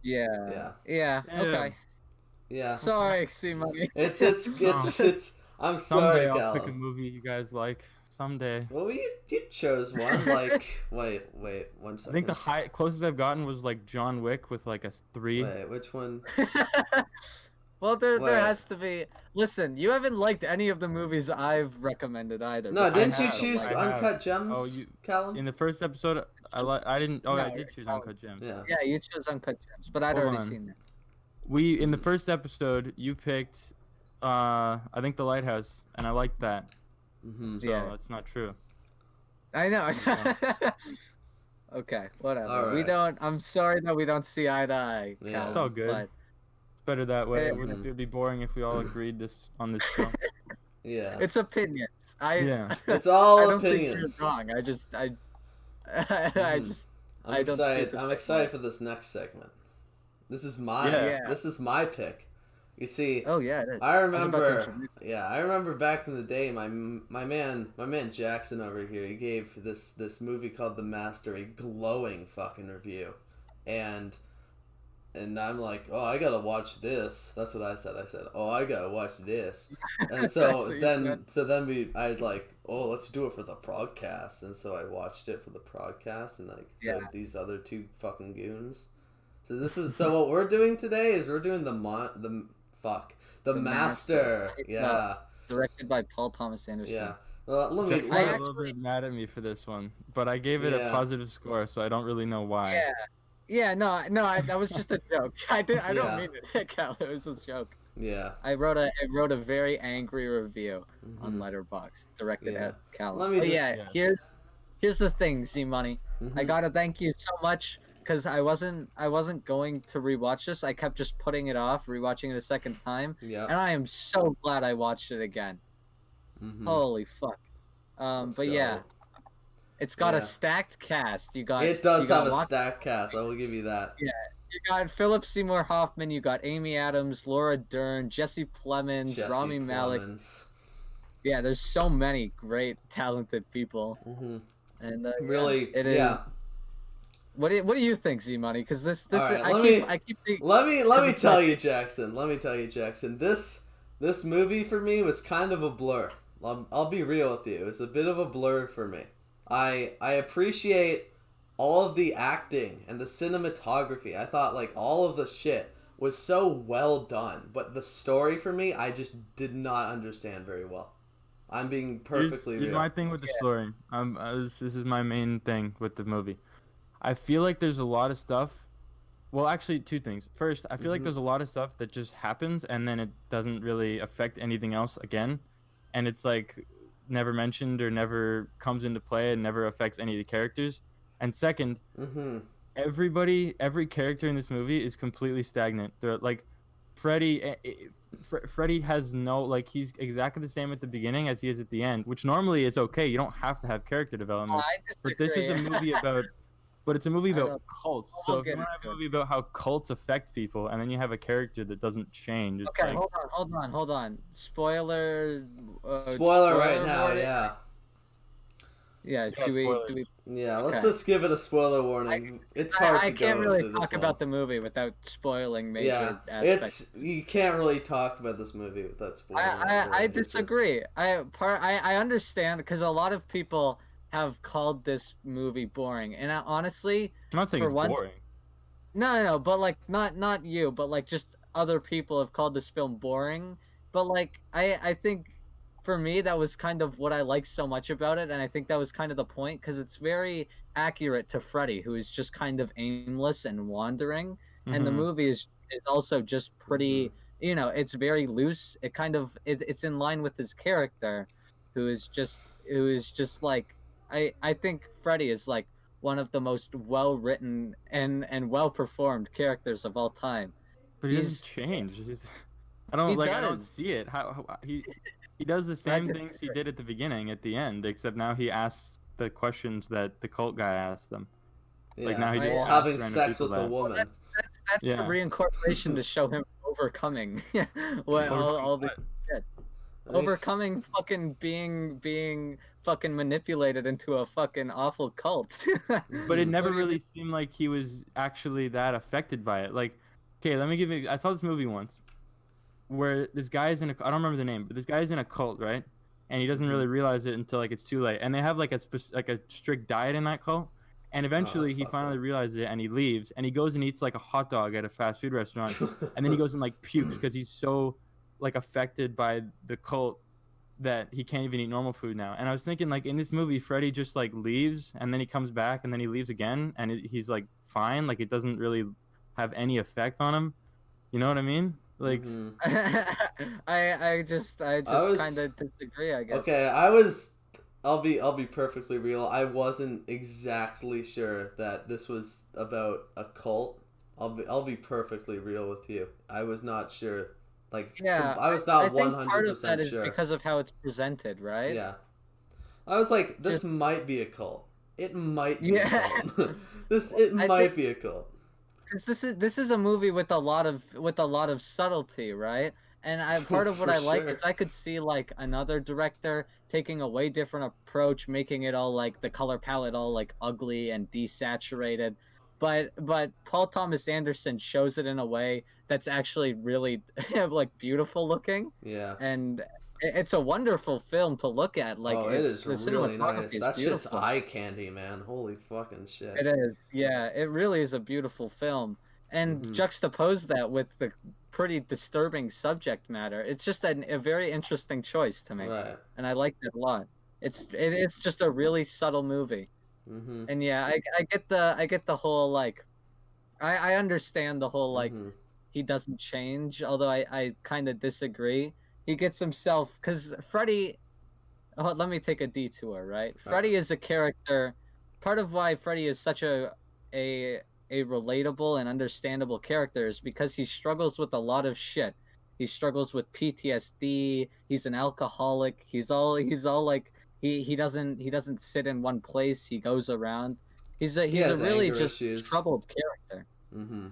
Yeah. Yeah. Okay. Yeah. Sorry, C Money. It's. I'm Someday sorry, I'll pick a Callum. movie you guys like. Someday. Well, you chose one. Like, wait, 1 I second. think the closest I've gotten was like John Wick with like a 3. Wait, which one? Well, there Wait. has to be. Listen, you haven't liked any of the movies I've recommended either. No, besides didn't you Godzilla. choose I have. Uncut Gems, Oh, you- Callum? In the first episode, I didn't. Oh, I No, did choose no. Uncut Gems. Yeah. Yeah, you chose Uncut Gems, but I'd Hold already on. seen that. We in the first episode, you picked, I think The Lighthouse, and I liked that. Mm-hmm. So Yeah. that's not true. I know. Yeah. Okay, whatever. All We right. don't. I'm sorry that we don't see eye to eye. Yeah. Callum, It's all good. But It's better that way. Yeah. It would be boring if we all agreed on this show. Yeah. it's opinions. Yeah. It's all I don't opinions. think you're wrong. I just. I Mhm. just. I'm I don't see it excited. the I'm same excited way. for this next segment. This is my. Yeah. This is my pick. You see, Oh yeah. It is. I was about to remember. introduce Yeah, I remember back in the day. My man Jaxon over here. He gave this movie called The Master a glowing fucking review, and I'm like, oh, I gotta watch this. That's what I said. I said, oh, I gotta watch this. And That's so what you then said. I'd like, oh, let's do it for the Progcast. And so I watched it for the Progcast, and like, so Yeah. these other two fucking goons. So what we're doing today is we're doing the The Master. Master. Yeah, Directed by Paul Thomas Anderson. yeah. Well, let me. Jack's I a let- little bit mad at me for this one, but I gave it Yeah. a positive score, so I don't really know why. Yeah. Yeah. No. That was just a joke. I Yeah. don't mean it, Cal. It was just a joke. yeah. I wrote a very angry review on Mhm. Letterboxd directed Yeah. at Callum. Let me just- yeah. Yeah. Here's the thing, Z Money. I Mhm. gotta thank you so much because I wasn't going to rewatch this. I kept just putting it off, rewatching it a second time, Yeah. and I am so glad I watched it again. Mhm. Holy fuck. Let's But go. yeah, it's got Yeah. a stacked cast. You got It does you got have a lots- stack cast. I will give you that. You got Philip Seymour Hoffman. You got Amy Adams, Laura Dern, Jesse Plemons, Jesse Rami Malek. Plemons. Yeah, there's so many great, talented people, Mhm. and Really, it is. yeah. What do you think, Z Money? Because this All right, I let keep me- I keep thinking, Let me it's tell like- you, Jackson. Let me tell you, Jackson. This movie for me was kind of a blur. I'll be real with you. It was a bit of a blur for me. I appreciate all of the acting and the cinematography. I thought like all of the shit was so well done, but the story for me, I just did not understand very well. I'm being perfectly Here's real. my thing with the story. This is my main thing with the movie. I feel like there's a lot of stuff. Well, actually, two things. First, I feel like Mhm. there's a lot of stuff that just happens and then it doesn't really affect anything else again, and it's like never mentioned or never comes into play and never affects any of the characters. And second, Mm-hmm. every character in this movie is completely stagnant. They're like Freddy. Freddy has no, like, he's exactly the same at the beginning as he is at the end, which normally is okay. You don't have to have character development. I But this is a disagree. movie about, but it's a movie I about don't- cults. we'll So if you get want to have a into it. movie about how cults affect people, and then you have a character that doesn't change, it's Okay, like, hold on. Spoiler. Spoiler right now, warning? yeah. Yeah. Yeah, Do we? spoilers. Yeah, let's Okay. just give it a spoiler warning. It's hard I to can't go really into talk this about one. the movie without spoiling major Yeah, aspects. you can't really talk about this movie without spoiling. I disagree. I understand because a lot of people have called this movie boring, and honestly, I'm not saying for it's once, boring. no, but like not you, but like just other people have called this film boring. But like I think for me that was kind of what I liked so much about it, and I think that was kind of the point because it's very accurate to Freddy, who is just kind of aimless and wandering, and the Mm-hmm. movie is also just pretty. Mhm. It's very loose. It's in line with his character, who is just like I think Freddy is like one of the most well written and well performed characters of all time. But he doesn't He's change. he I don't does. see it. He does the I same things he disagree. did at the beginning, at the end, except now he asks the questions that the cult guy asked them. Like Yeah. now he just I Well, asks having random sex people with a that. well, woman. that's a Yeah. reincorporation to show him overcoming what all the shit. Nice. Overcoming fucking being fucking manipulated into a fucking awful cult. But it Mhm. never What do you really mean? seemed like he was actually that affected by it. Like, okay, let me give you. I saw this movie once where this guy's in a. I don't remember the name, but this guy's in a cult, right? And he doesn't Mhm. really realize it until like it's too late. And they have like like a strict diet in that cult. And Oh, eventually that's he fucked finally up. realizes it and he leaves and he goes and eats like a hot dog at a fast food restaurant. And then he goes and like pukes because he's so like affected by the cult that he can't even eat normal food now. And I was thinking, like, in this movie, Freddy just like leaves and then he comes back and then he leaves again and he's like fine. Like, it doesn't really have any effect on him. You know what I mean? Like, Mhm. I I just kind was of disagree, I guess. okay. I was. I'll be perfectly real. I wasn't exactly sure that this was about a cult. I'll be perfectly real with you. I was not sure. Like Yeah, I was I not one think hundred part of that percent is sure. because of how it's presented, right? Yeah. I was like, this Just might be a cult. It might be a yeah. cult. It I think might be a cult. because this is a movie with a lot of subtlety, right? And part of what For I like is sure. I could see like another director taking a way different approach, making it all like the color palette all like ugly and desaturated. But Paul Thomas Anderson shows it in a way that's actually really like beautiful looking, Yeah. and it's a wonderful film to look at. Like Oh, it it's is the really cinematography nice. is That shit's beautiful. eye candy, man. Holy fucking shit. It is, yeah. It really is a beautiful film, and Mhm. juxtapose that with the pretty disturbing subject matter. It's just a very interesting choice to me, Right. and I liked it a lot. It's just a really subtle movie, Mhm. and yeah, I get the whole like I understand the whole like Mhm. he doesn't change, although I kind of disagree. He gets himself because Freddy. Oh, let me take a detour, right? All right. Freddy is a character. Part of why Freddy is such a a relatable and understandable character is because he struggles with a lot of shit. He struggles with PTSD. He's an alcoholic. He's all like he doesn't sit in one place. He goes around. He He's a has really anger just issues. troubled character. Mhm.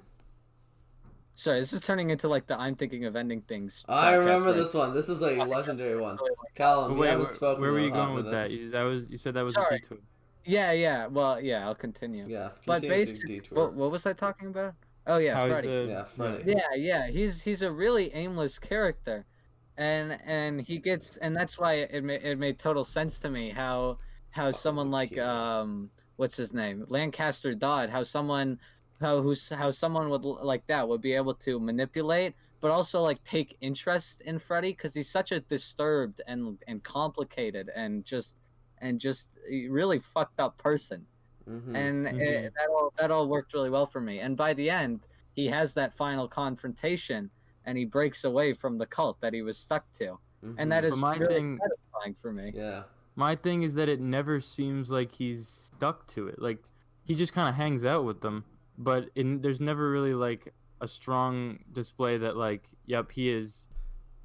Sorry, this is turning into like the I'm thinking of ending things I podcast remember where I this one. This is a talk about legendary stuff one. I really like that but Callum, we wait, haven't spoken where in were a you hot going with minute. that? You said that was a Sorry. detour. Yeah. Well, yeah, I'll continue. Yeah, But continue to basic, detour. what was I talking about? Oh yeah, How he's Freddy. a Yeah, yeah. Freddy. Yeah. He's a really aimless character, and he gets, and that's why it made total sense to me how Fucking someone like leukemia. what's his name, Lancaster Dodd, how someone like that would be able to manipulate, but also like take interest in Freddy because he's such a disturbed and complicated and just a really fucked up person, Mhm. and Mm-hmm. that all worked really well for me. And by the end, he has that final confrontation, and he breaks away from the cult that he was stuck to, and that Mhm. But is really satisfying for me. Yeah. my thing is that it never seems like he's stuck to it. Like, he just kind of hangs out with them, but there's never really like a strong display that like, yep, he is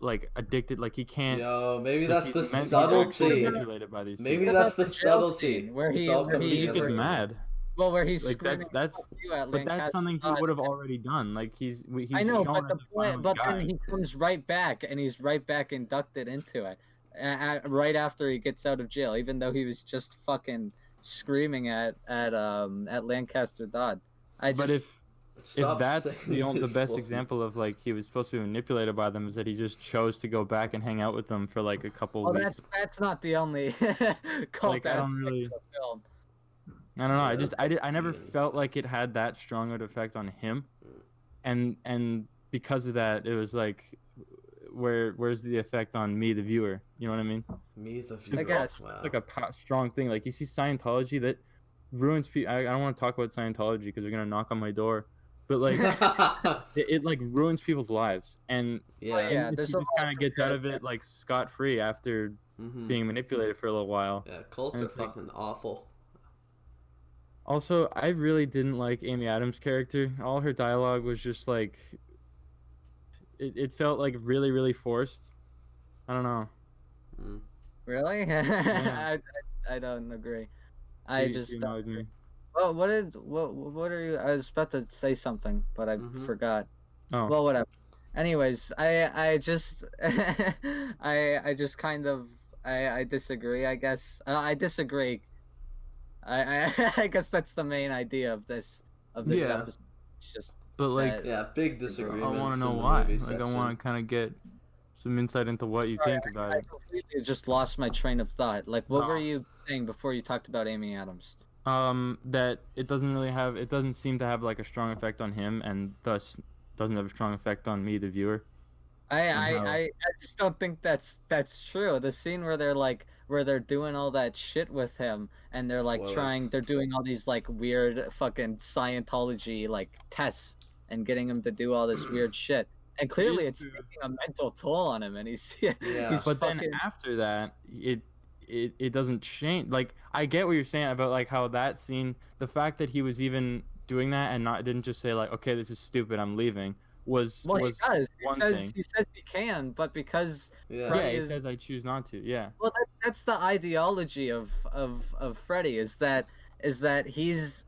like addicted. Like, he can't. Yo, maybe Like, that's the he's mentally subtlety. manipulated by these Maybe What people. that's about the the jail subtlety. scene where It's he all where coming He he just together gets where, for me. mad. well, where he's Like, screaming that's "Fuck you" at but that's Lancaster something he Dodd? would have already done. Like, I he's know, shown but as the a point, violent but then guy. he comes right back, and he's right back inducted into it, right after he gets out of jail, even though he was just fucking screaming at Lancaster Dodd. I But just Stop if that's saying the his best full- example of like he was supposed to be manipulated by them, is that he just chose to go back and hang out with them for like a couple Well, weeks. that's not the only cult Like I don't aspect really, of the film. I don't know. Yeah, I never Ian. felt like it had that strong of an effect on him, and because of that, it was like, where's the effect on me, the viewer? You know what I mean? Me the viewer. guess. Wow. Like a strong thing. Like you see Scientology that ruins people. I don't want to talk about Scientology because they're gonna knock on my door, but like it like ruins people's lives, and yeah. Yeah, and there's he a just lot kind of gets out of it like scot free after Mm-hmm. being manipulated for a little while. Yeah, cults And are it's like- fucking awful. Also, I really didn't like Amy Adams' character. All her dialogue was just like, it felt like really, really forced. I don't know. Mm. Really? Yeah. I don't agree. I She just annoyed me. well, what are you? I was about to say something, but I Mhm. forgot. Oh, Well, whatever. Anyways, I just I just kind of I disagree. I guess I disagree. I guess that's the main idea of this Yeah. episode. It's just but like, that- Yeah, big I disagreements. want to in know the why. movie Like, I section. want to kind of get some insight into what you think about I it. completely just lost my train of thought. Like, what were No. you saying before you talked about Amy Adams? That it doesn't seem to have like a strong effect on him, and thus doesn't have a strong effect on me, the viewer. Somehow. I just don't think that's true. The scene where they're doing all that shit with him, and they're like Spoilers. they're doing all these like weird fucking Scientology like tests and getting him to do all this weird shit. And clearly it's true. taking a mental toll on him, and he's Yeah. he's But then fucking after that, it doesn't change. Like I get what you're saying about like how that scene, the fact that he was even doing that and didn't just say like, okay, this is stupid, I'm leaving, was well, was he does. one He thing. says he can, but because Yeah. Freddy Yeah, he is- says I choose not to. Yeah. well, that's the ideology of Freddy is that he's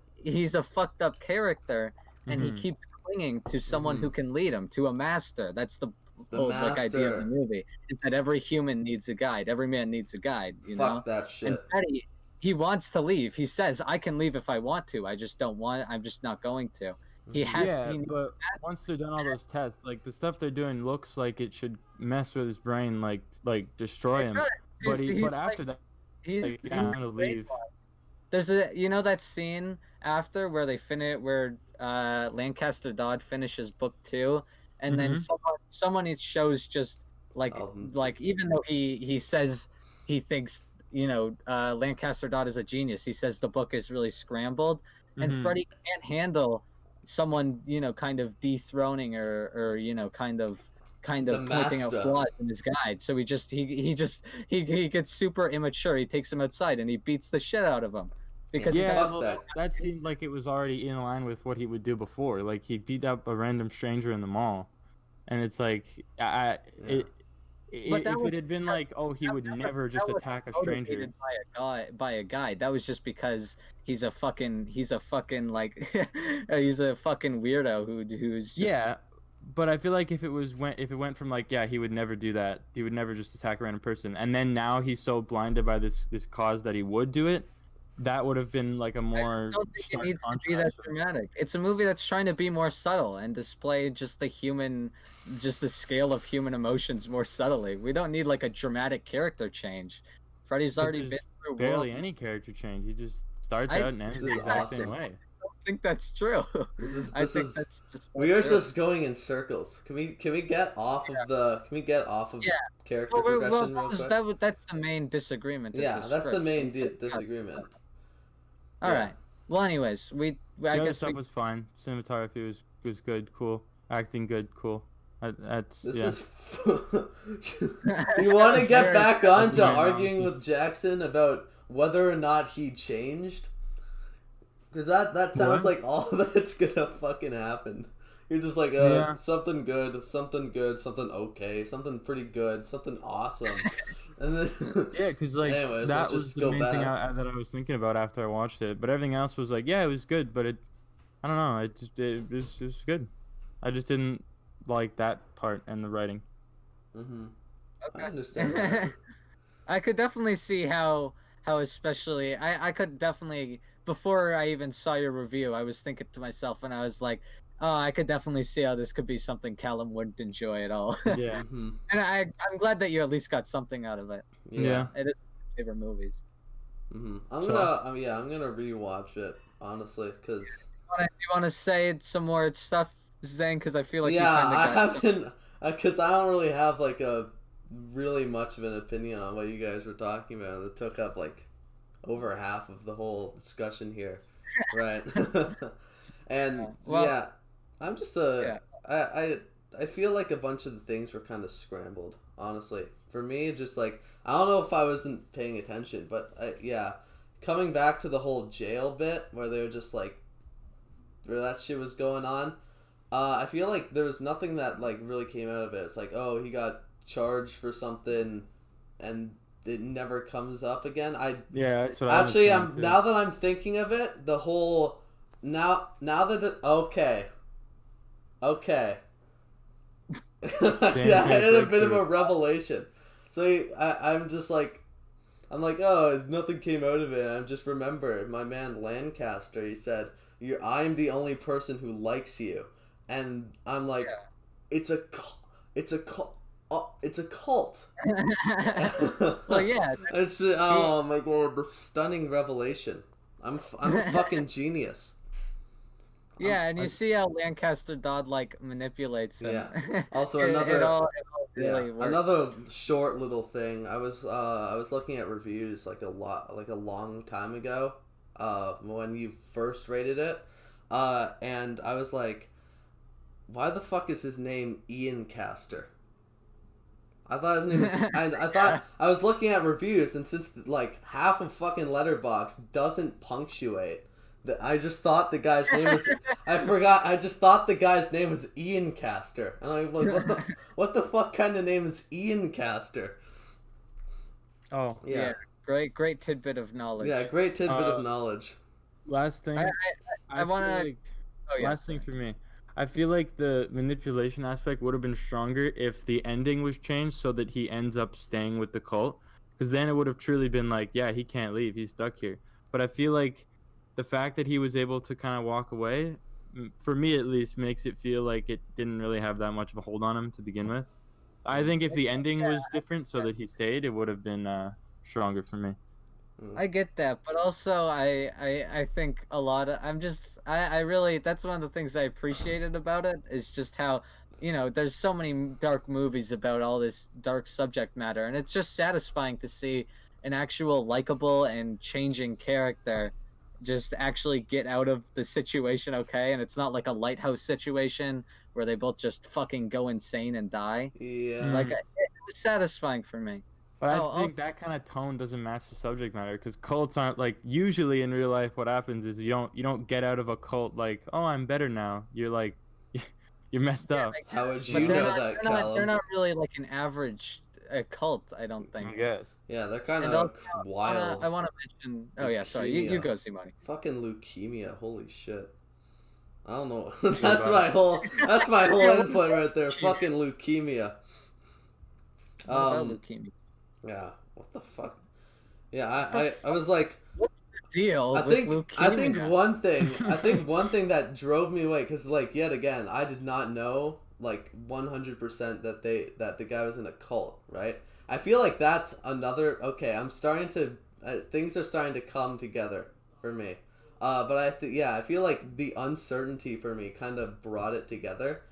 a fucked up character, and he Mhm. keeps clinging to someone who Mhm. can lead him, to a master. That's the The whole like idea of the master. movie. Is that every human needs a guide. Every man needs a guide. You know. Fuck that And shit. Freddy, he wants to leave. He says, "I can leave if I want to. I just don't want. I'm just not going to." He Mhm. has. Yeah, He, but once they're done all those tests, like the stuff they're doing looks like it should mess with his brain, like destroy him. But he's but like- after that, he's like, kind of leave. There's that scene after where they finish where Lancaster Dodd finishes book 2, and then Mhm. someone shows just like even though he says he thinks Lancaster Dodd is a genius, he says the book is really scrambled, and Mhm. Freddy can't handle someone kind of dethroning or kind of The pointing out master. flaws in his guide. So he gets super immature. He takes him outside and he beats the shit out of him because he Yeah, Fuck well, that. that seemed like it was already in line with what he would do before. Like he beat up a random stranger in the mall, and it's like Yeah. But that if was- it had been like, oh, he would never just that was attack a motivated stranger. by a guide. That was just because he's a fucking like he's a fucking weirdo who's just, Yeah, but I feel like if it went from like, yeah, he would never do that. He would never just attack a random person, and then now he's so blinded by this cause that he would do it. That would have been like a more. I don't think it stark needs to be that contrast for me. dramatic. It's a movie that's trying to be more subtle and display just the scale of human emotions more subtly. We don't need like a dramatic character change. Freddy's But already been there's through barely world. any character change. He just starts I- out and ends This the is exact awesome. same way. I don't think that's true. This I is think that's just we are true. just going in circles. Can we get off of Yeah. character Well, progression real quick? that's the main disagreement. is Yeah, the that's the script. main disagreement. All Yeah. right. Well, anyways, The I other guess stuff was fine. Cinematography was good, cool. Acting good, cool. That's This yeah. is. You want to get very- back on that's to very arguing wrong. with Jackson about whether or not he changed? Because that sounds What? like all that's gonna fucking happen. You're just like, Yeah. something good, something okay, something pretty good, something awesome, and then Yeah, because like Anyways, that let's was just the go main thing back. that I was thinking about after I watched it. But everything else was like, yeah, it was good, but I don't know, it was good. I just didn't like that part and the writing. Mhm. Okay. I understand that. I could definitely see how especially I could definitely before I even saw your review, I was thinking to myself and I was like, Oh, I could definitely see how this could be something Callum wouldn't enjoy at all. Yeah. Mm-hmm. And I'm glad that you at least got something out of it. Yeah. It is one of my favorite movies. Mm-hmm. So- I'm gonna rewatch it honestly, because You want to say some more stuff, Zane? Because I feel like yeah, you kind of I got haven't, because I don't really have like a really much of an opinion on what you guys were talking about. It took up like over half of the whole discussion here, right? And Well, yeah, I'm just I feel like a bunch of the things were kind of scrambled, honestly. For me, just like, I don't know if I wasn't paying attention, but yeah, coming back to the whole jail bit where they were just like, where that shit was going on, I feel like there was nothing that like really came out of it. It's like, oh, he got charged for something, and it never comes up again. Yeah, that's what Actually, I was thinking, too. now that I'm thinking of it, the whole now that okay. Yeah, I had a bit of a revelation. So I'm just like, I'm like, oh, nothing came out of it. I just remember my man Lancaster. He said, I'm the only person who likes you," and I'm like, it's a cult. It's a cult. It's a cult. well, yeah. It's oh my god, the stunning revelation. I'm a fucking genius. Yeah, and you see how Lancaster Dodd like manipulates him. Yeah. Also, it another all really works. another short little thing. I was looking at reviews like a long time ago, when you first rated it, and I was like, why the fuck is his name Ian Caster? I thought his name was. I thought I was looking at reviews, and since like half of fucking Letterboxd doesn't punctuate, I just thought the guy's name was. I forgot. I just thought the guy's name was Ian Caster, and I'm like, what the fuck kind of name is Ian Caster? Oh, Yeah. Great tidbit of knowledge. Yeah, great tidbit of knowledge. last thing. I want to. Like, Oh yeah. last thing for me. I feel like the manipulation aspect would have been stronger if the ending was changed so that he ends up staying with the cult. Because then it would have truly been like, yeah, he can't leave. He's stuck here. But I feel like the fact that he was able to kind of walk away, for me at least, makes it feel like it didn't really have that much of a hold on him to begin with. I think if the ending was different so that he stayed, it would have been stronger for me. I get that, but also I think a lot of I really, that's one of the things I appreciated about it, is just how, there's so many dark movies about all this dark subject matter, and it's just satisfying to see an actual likable and changing character just actually get out of the situation okay, and it's not like a lighthouse situation where they both just fucking go insane and die. Yeah. Like, it was satisfying for me. But I think that kind of tone doesn't match the subject matter, because cults aren't like, usually in real life what happens is you don't get out of a cult like, oh, I'm better now. You're like, you're messed up. How would But you know that, Callum? they're not really like an average cult, I don't think. I guess. Yeah, they're kind And of also, wild. I want to mention. Oh yeah, sorry. You Leukemia. go, Simone. Fucking leukemia, holy shit. I don't know. So that's bad. that's my whole input right there. Fucking leukemia. What about leukemia? Yeah. What the fuck? Yeah, I was like, What's the deal I with think leukemia? one thing that drove me away, because like, yet again, I did not know like 100% that the guy was in a cult, right? I feel like that's another. Okay, I'm starting to things are starting to come together for me. But I feel like the uncertainty for me kind of brought it together,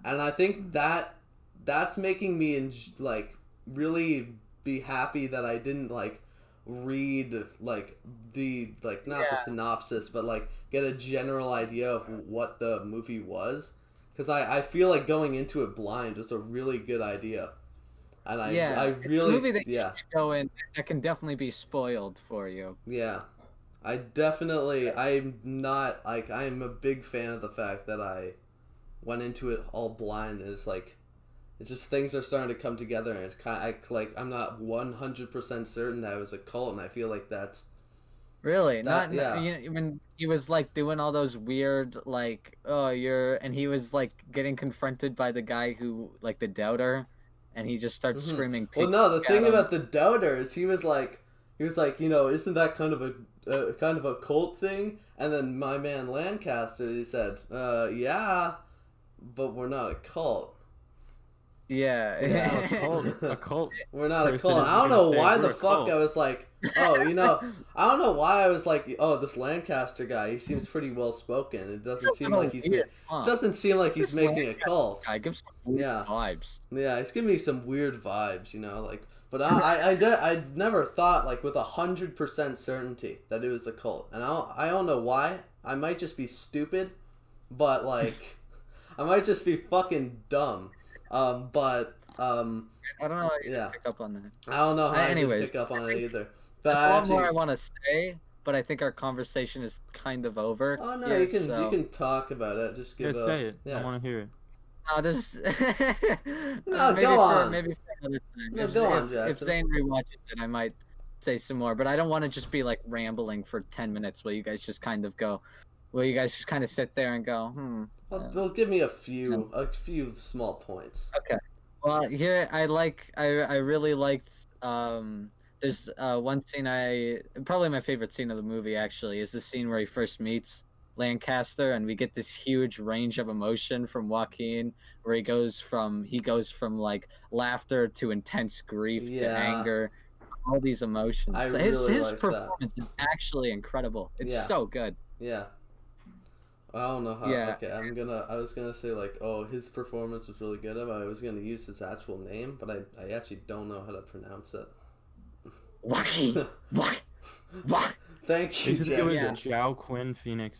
and I think that's making me like really be happy that I didn't like read like the not the synopsis, but like get a general idea of what the movie was, because I feel like going into it blind was a really good idea, and I really, it's a movie that you should go in that can definitely be spoiled for you. Yeah. I'm not like, I'm a big fan of the fact that I went into it all blind, and it's like, it's just things are starting to come together, and it's kind of like, I'm not 100% certain that it was a cult, and I feel like that's Really? yeah. When he was like doing all those weird like, and he was like getting confronted by the guy who, like, the doubter, and he just starts screaming. Well, no, the pig thing at him. about the doubter is he was like, he was like, isn't that kind of a cult thing? And then my man Lancaster, he said, yeah, but we're not a cult. Yeah. A cult. We're not a person cult. isn't I don't gonna know say why we're the a fuck cult. I was like, I don't know why I was like, this Lancaster guy, he seems pretty well spoken. It doesn't seem like he's doesn't seem like he's making a cult. I give some weird vibes. Yeah, he's giving me some weird vibes, like. But I never thought like with 100% certainty that it was a cult, and I don't know why. I might just be stupid, but like, I might just be fucking dumb. But I don't know how you pick up on that. I don't know how I did pick up on it either. But there's a lot more I want to say, but I think our conversation is kind of over. Oh no, you can talk about it. Just give say it. I want to hear it. No, this. No, go on. Maybe for another time. No, go on, Jaxon. If Zane rewatches it, I might say some more. But I don't want to just be like rambling for 10 minutes while you guys just kind of go. Well, you guys just kind of sit there and go, Well, give me a few small points. Okay. Well, here I really liked. There's one scene probably my favorite scene of the movie actually is the scene where he first meets Lancaster, and we get this huge range of emotion from Joaquin, where he goes from like laughter to intense grief to anger, all these emotions. His performance is actually incredible. It's so good. Yeah. I don't know how. Yeah. Okay, I was gonna say like, his performance was really good. I was gonna use his actual name, but I actually don't know how to pronounce it. Joaquin. What? Thank you, Jaxon. It was Joaquin Phoenix.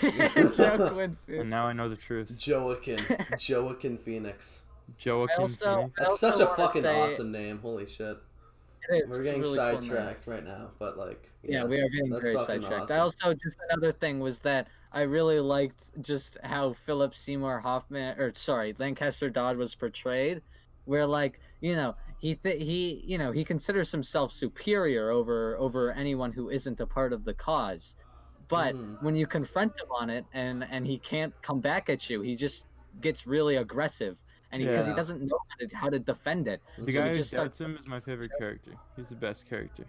Joaquin Phoenix. And now I know the truth. Joaquin Phoenix. Joaquin Phoenix. That's such a fucking awesome name. Holy shit. We're getting really sidetracked right now, but like we are getting very sidetracked. Awesome. I also just another thing was that I really liked just how Philip Seymour Lancaster Dodd was portrayed, where like he considers himself superior over anyone who isn't a part of the cause, but when you confront him on it and he can't come back at you, he just gets really aggressive. And because he doesn't know how to defend it. The guy who doubts him is my favorite character. He's the best character.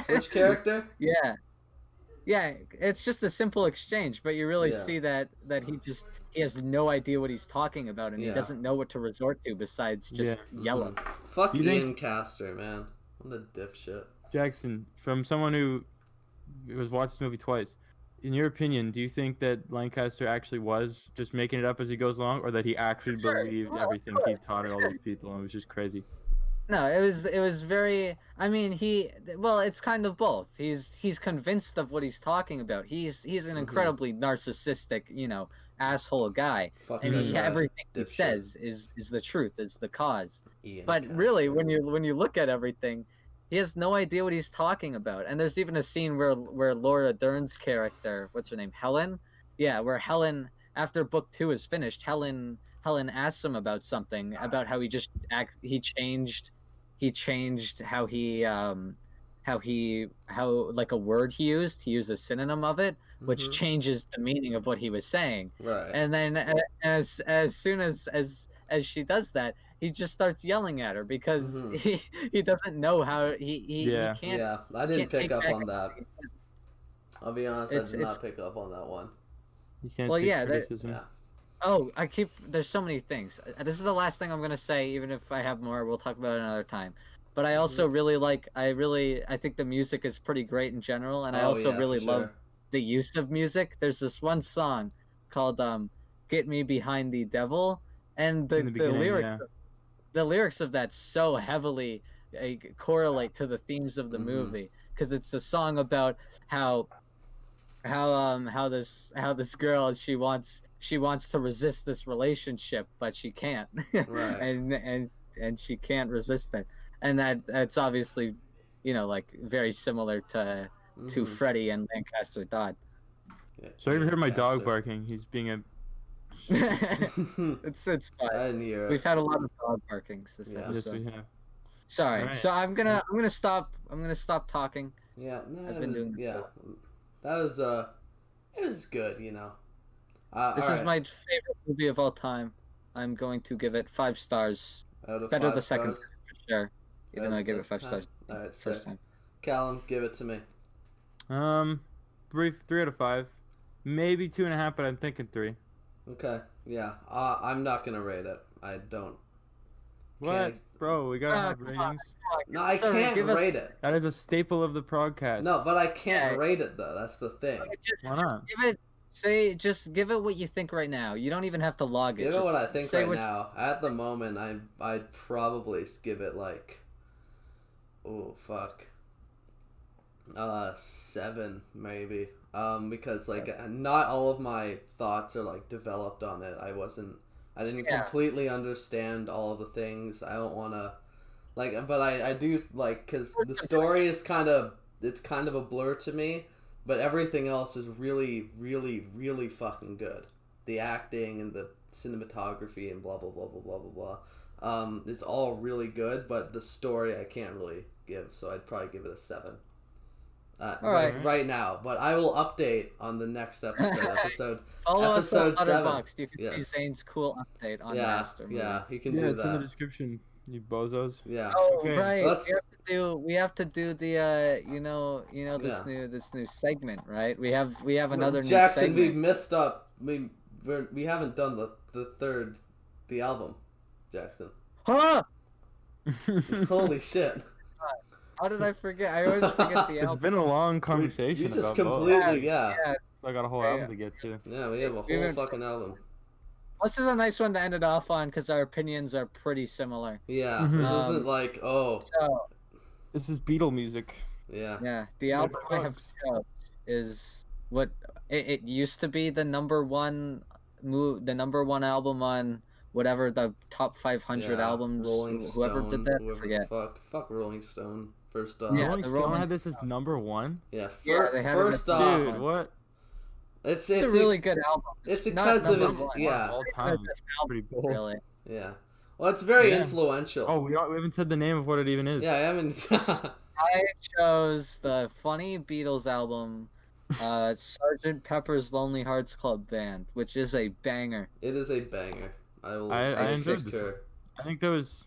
Which character? Yeah, it's just a simple exchange, but you really see that he has no idea what he's talking about, and he doesn't know what to resort to besides just yelling. Fuck Ian Castor, man. What a dipshit. Jaxon, from someone who has watched this movie twice, in your opinion, do you think that Lancaster actually was just making it up as he goes along, or that he actually believed everything he taught all these people and it was just crazy? No, it was very. I mean, it's kind of both. He's convinced of what he's talking about. He's an incredibly narcissistic, asshole guy, and everything he says is the truth. It's the cause. But really, when you look at everything, he has no idea what he's talking about. And there's even a scene where Laura Dern's character, what's her name, Helen? Yeah, where Helen, after book 2 is finished, Helen asks him about something, about how he changed how like a word he used a synonym of it, which changes the meaning of what he was saying. Right. And then as soon as she does that, he just starts yelling at her because he doesn't know how he can't. Yeah, I didn't pick up on that. I'll be honest, I did not pick up on that one. You can't take criticism. There's so many things. This is the last thing I'm going to say, even if I have more, we'll talk about it another time. But I also really I think the music is pretty great in general, and I also really love the use of music. There's this one song called Get Me Behind the Devil, and the lyrics of that so heavily correlate to the themes of the movie, because it's a song about how this girl, she wants to resist this relationship, but she can't. Right. and she can't resist it, and that's obviously like very similar to Freddy and Lancaster Dodd. So I ever heard my dog barking. He's being a it's fine. I didn't hear it. We've had a lot of dog barkings this episode. Yes, we have. Sorry. Right. So I'm gonna stop talking. Yeah, no, I've been doing that was it was good, This is my favorite movie of all time. I'm going to give it 5 stars. Out of Better 5 the second stars? for sure. Even though I gave it 5 stars Alright, first time. Callum, give it to me. 3 out of 5, maybe 2.5, but I'm thinking 3. Okay, yeah. I'm not gonna rate it. I don't. What, bro? We gotta have come ratings. on. No, I Sir, can't give us- rate it. That is a staple of the Progcast. No, but I can't Yeah. rate it though. That's the thing. Why not? Just give it what you think right now. You don't even have to log it. Give it Just what I think say right what- now. At the moment, I'd probably give it like, oh fuck, 7 maybe. Because like not all of my thoughts are like developed on it. I didn't completely understand all of the things. I don't want to, like, but I do like, because the story is kind of a blur to me. But everything else is really, really, really fucking good. The acting and the cinematography and blah blah blah blah blah blah blah. It's all really good, but the story I can't really give, so I'd probably give it a 7. Right now, but I will update on the next episode. Follow us on episode 7. Letterboxd. You can see Zane's cool update on Master Movie. Yeah, you can Yeah, do it's in the that. description. You bozos. Yeah. Oh Okay, right, we have to do the this new segment, right? We have another new Jaxon, segment. we messed up. We haven't done the album, Jaxon. Huh? Holy shit. How did I forget? I always forget the album. It's been a long conversation. You just about both. completely Yeah. I got a whole album to get to. Yeah, we have a whole fucking album. This is a nice one to end it off on because our opinions are pretty similar. Yeah, this isn't like, So, This is Beatle music. yeah. yeah, the album I have chose is what it used to be the number one album on whatever the top 500 albums. Rolling whoever Stone, did that, I whoever forget. the fuck Rolling Stone. First off. Yeah, Rolling the Stone Rolling had this as number 1. Yeah, they had it first as- off. Dude, what? It's a really good album. It's not because of number its one. All It's time. the best It's album, pretty bold. really. Yeah. Well, it's very Yeah. influential. Oh, we haven't said the name of what it even is. Yeah, I haven't. I chose the funny Beatles album, Sgt. Pepper's Lonely Hearts Club Band, which is a banger. It is a banger. I enjoyed this concur. I think there was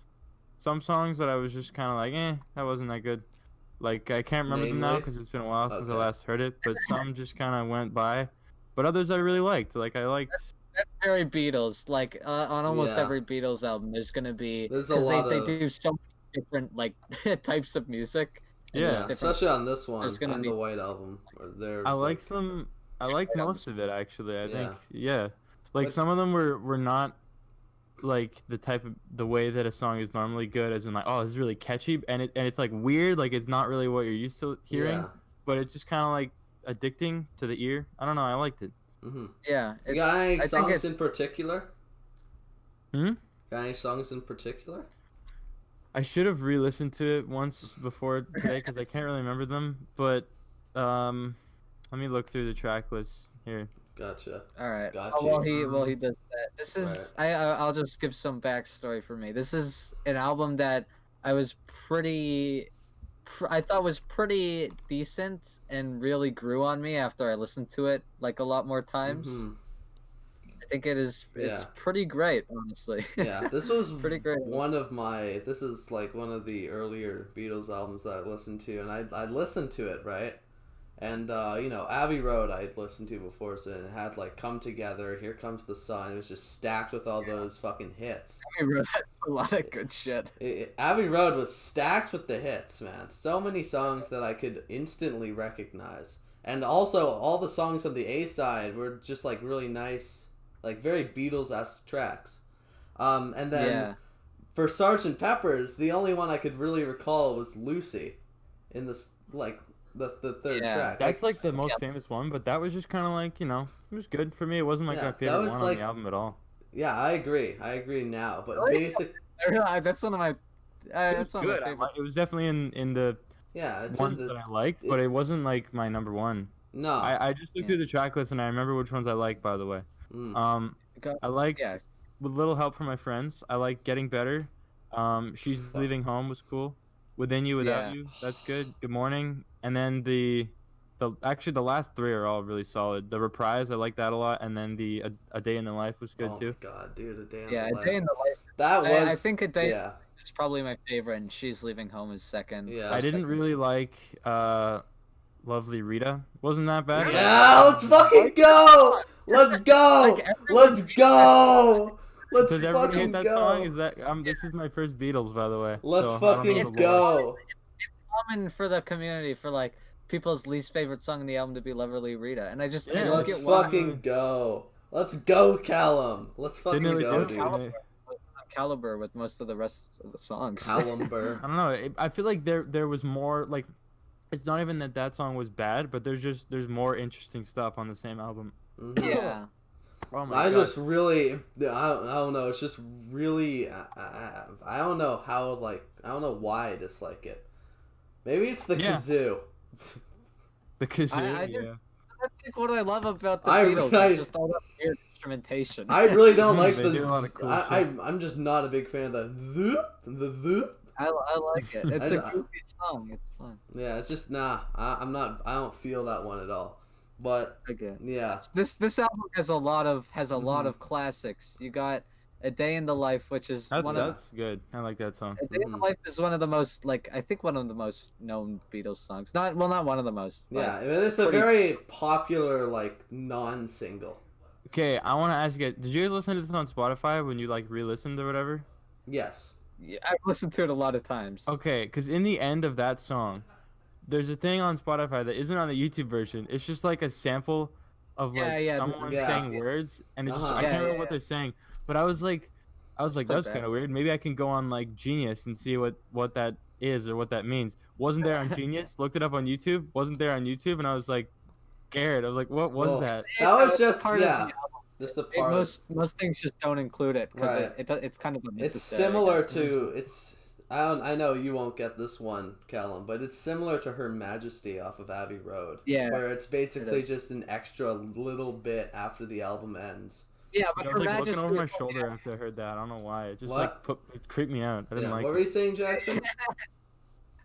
some songs that I was just kind of like, that wasn't that good. Like, I can't remember them now Namely? because it's been a while since I Okay. last heard it, but some just kind of went by. But others I really liked. Like, I liked... That's very Beatles. Like on almost Yeah. every Beatles album, there's gonna be There's a because lot they of- do so many different like types of music. and Yeah. just different- Especially on this one There's gonna and be- the White Album. Or they're I liked them. I liked Yeah. most of it, actually. I Yeah. think, yeah. Like, But- some of them were not like the way that a song is normally good, as in like, oh, this is really catchy, and it's like weird, like it's not really what you're used to hearing, Yeah. but it's just kind of like addicting to the ear. I don't know, I liked it. Mm-hmm. Yeah, You got any I think songs it's- in particular? Hmm? Got any songs in particular? I should have re-listened to it once before today because I can't really remember them, but let me look through the track list here. Gotcha. All right. Gotcha. While he does that, this is I'll just give some backstory for me. This is an album that I was I thought was pretty decent and really grew on me after I listened to it like a lot more times. Mhm. I think it's Yeah. pretty great, honestly. Yeah, this was Pretty great. This is like one of the earlier Beatles albums that I listened to, and I listened to it, right? And Abbey Road I'd listened to before, so it had like Come Together, Here Comes the Sun. It was just stacked with all those fucking hits. I wrote a lot of good shit. Abbey Road was stacked with the hits, man. So many songs that I could instantly recognize. And also, all the songs on the A side were just like really nice, like very Beatles-esque tracks. And then for Sgt. Pepper's, the only one I could really recall was Lucy in this, like, the third track. That's like the most famous one, but that was just kind of like, it was good for me. It wasn't like my favorite was one like- on the album at all. Yeah, I agree now. But Really? That's one of my. It That's was one of good. my favorite. It was definitely in the yeah, it's ones in that I liked, but it wasn't like my number one. no. I just looked through the track list and I remember which ones I liked, by the way. Mm. I liked Yeah. With Little Help from My Friends. I liked Getting Better. She's Leaving Home was cool. Within You, Without You, that's good. Good Morning. And then the last 3 are all really solid. The Reprise, I like that a lot, and then the A Day in the Life was good too. God, dude, A Day in Yeah, the A Life. Day in the Life. That was. I think A Day. Yeah, is probably my favorite, and She's Leaving Home is second. Yeah. I didn't really like Lovely Rita. Wasn't that bad? Yeah, let's fucking go! Let's go! Let's go! Let's Does everybody hate fucking that go! song? Is that this is my first Beatles, by the way. Let's so I don't know fucking the lore. go! It's common for the community for like people's least favorite song in the album to be Lovely Rita, and I Yeah, don't Let's get why. fucking go! Let's go, Callum! Let's fucking Didn't really go, go, dude. didn't it? Caliber with most of the rest of the songs. Callumber. I don't know. I feel like there was more like. It's not even that song was bad, but there's more interesting stuff on the same album. Mhm. Yeah. Oh my I god. just really, I don't know. It's just really, I don't know how, like, I don't know why I dislike it. Maybe it's the Yeah. kazoo. The kazoo. I yeah. That's like what I love about the I- Beatles. I- It's just all that weird instrumentation. I really don't like They the. do a lot of cool I'm just not a big fan of the. I like it. It's a I- goofy song. It's fun. Yeah, it's just I'm not. I don't feel that one at all. But Okay. yeah, This album has a lot of Mm-hmm. of classics. You got A Day in the Life, which is That's one of that's good. I like that song. A Day in the Life is one of the most I think one of the most known Beatles songs. Not one of the most. But yeah. I mean, it's a pretty- very popular non-single. Okay, I want to ask you guys. Did you guys listen to this on Spotify when you re-listened or whatever? Yes. Yeah, I've listened to it a lot of times. Okay, because in the end of that song, there's a thing on Spotify that isn't on the YouTube version. It's just like a sample of someone Yeah. saying words, and it's just, I Uh-huh. can't Yeah, remember yeah, what they're saying. But I was like, that's kind of weird. Maybe I can go on Genius and see what that is or what that means. Wasn't there on Genius? Looked it up on YouTube. Wasn't there on YouTube, and I was like scared. I was like, what was Well, that? That was It's just part of the yeah. album. Just a part. Most things just don't include it because Right. it's kind of It's unnecessary. I similar guess. to it's. I know you won't get this one, Callum, but it's similar to Her Majesty off of Abbey Road. Yeah, Where it's basically is. just an extra little bit after the album ends. Yeah, but I Her was looking Majesty over my is- shoulder after I heard that. I don't know why. It just What? it creeped me out. I didn't Yeah. like What it. were you saying, Jackson?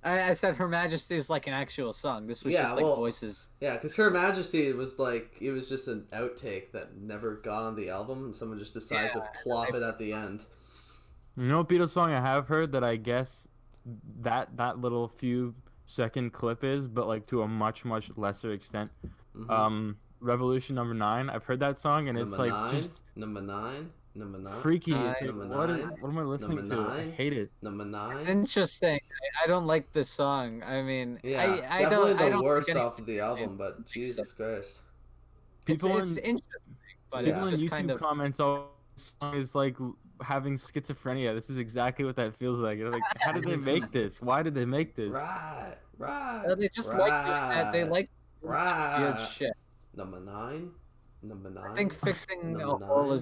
I said Her Majesty is like an actual song. This was Yeah, just well- voices. Yeah, because Her Majesty was it was just an outtake that never got on the album, and someone just decided to plop it at the end. You know what Beatles song I have heard that I guess that little few second clip is, but to a much lesser extent. Mhm. Revolution Number 9. I've heard that song and it's Number nine, just number nine, freaky. Nine. It's like, Number what nine. am I listening Number to? I nine. hate it. number It's 9. interesting. I don't like this song. I mean, Yeah, I definitely don't. I the don't worst think any- off of the album, but Jesus Christ. People it's in interesting, but people it's in just YouTube kind of. comments all this song is having schizophrenia. This is exactly what that feels like. They're like, how did they make this? Why did they make this? Right. They just like that. They like weird Right. shit. Number 9. Number 9. I think fixing a Number hole nine.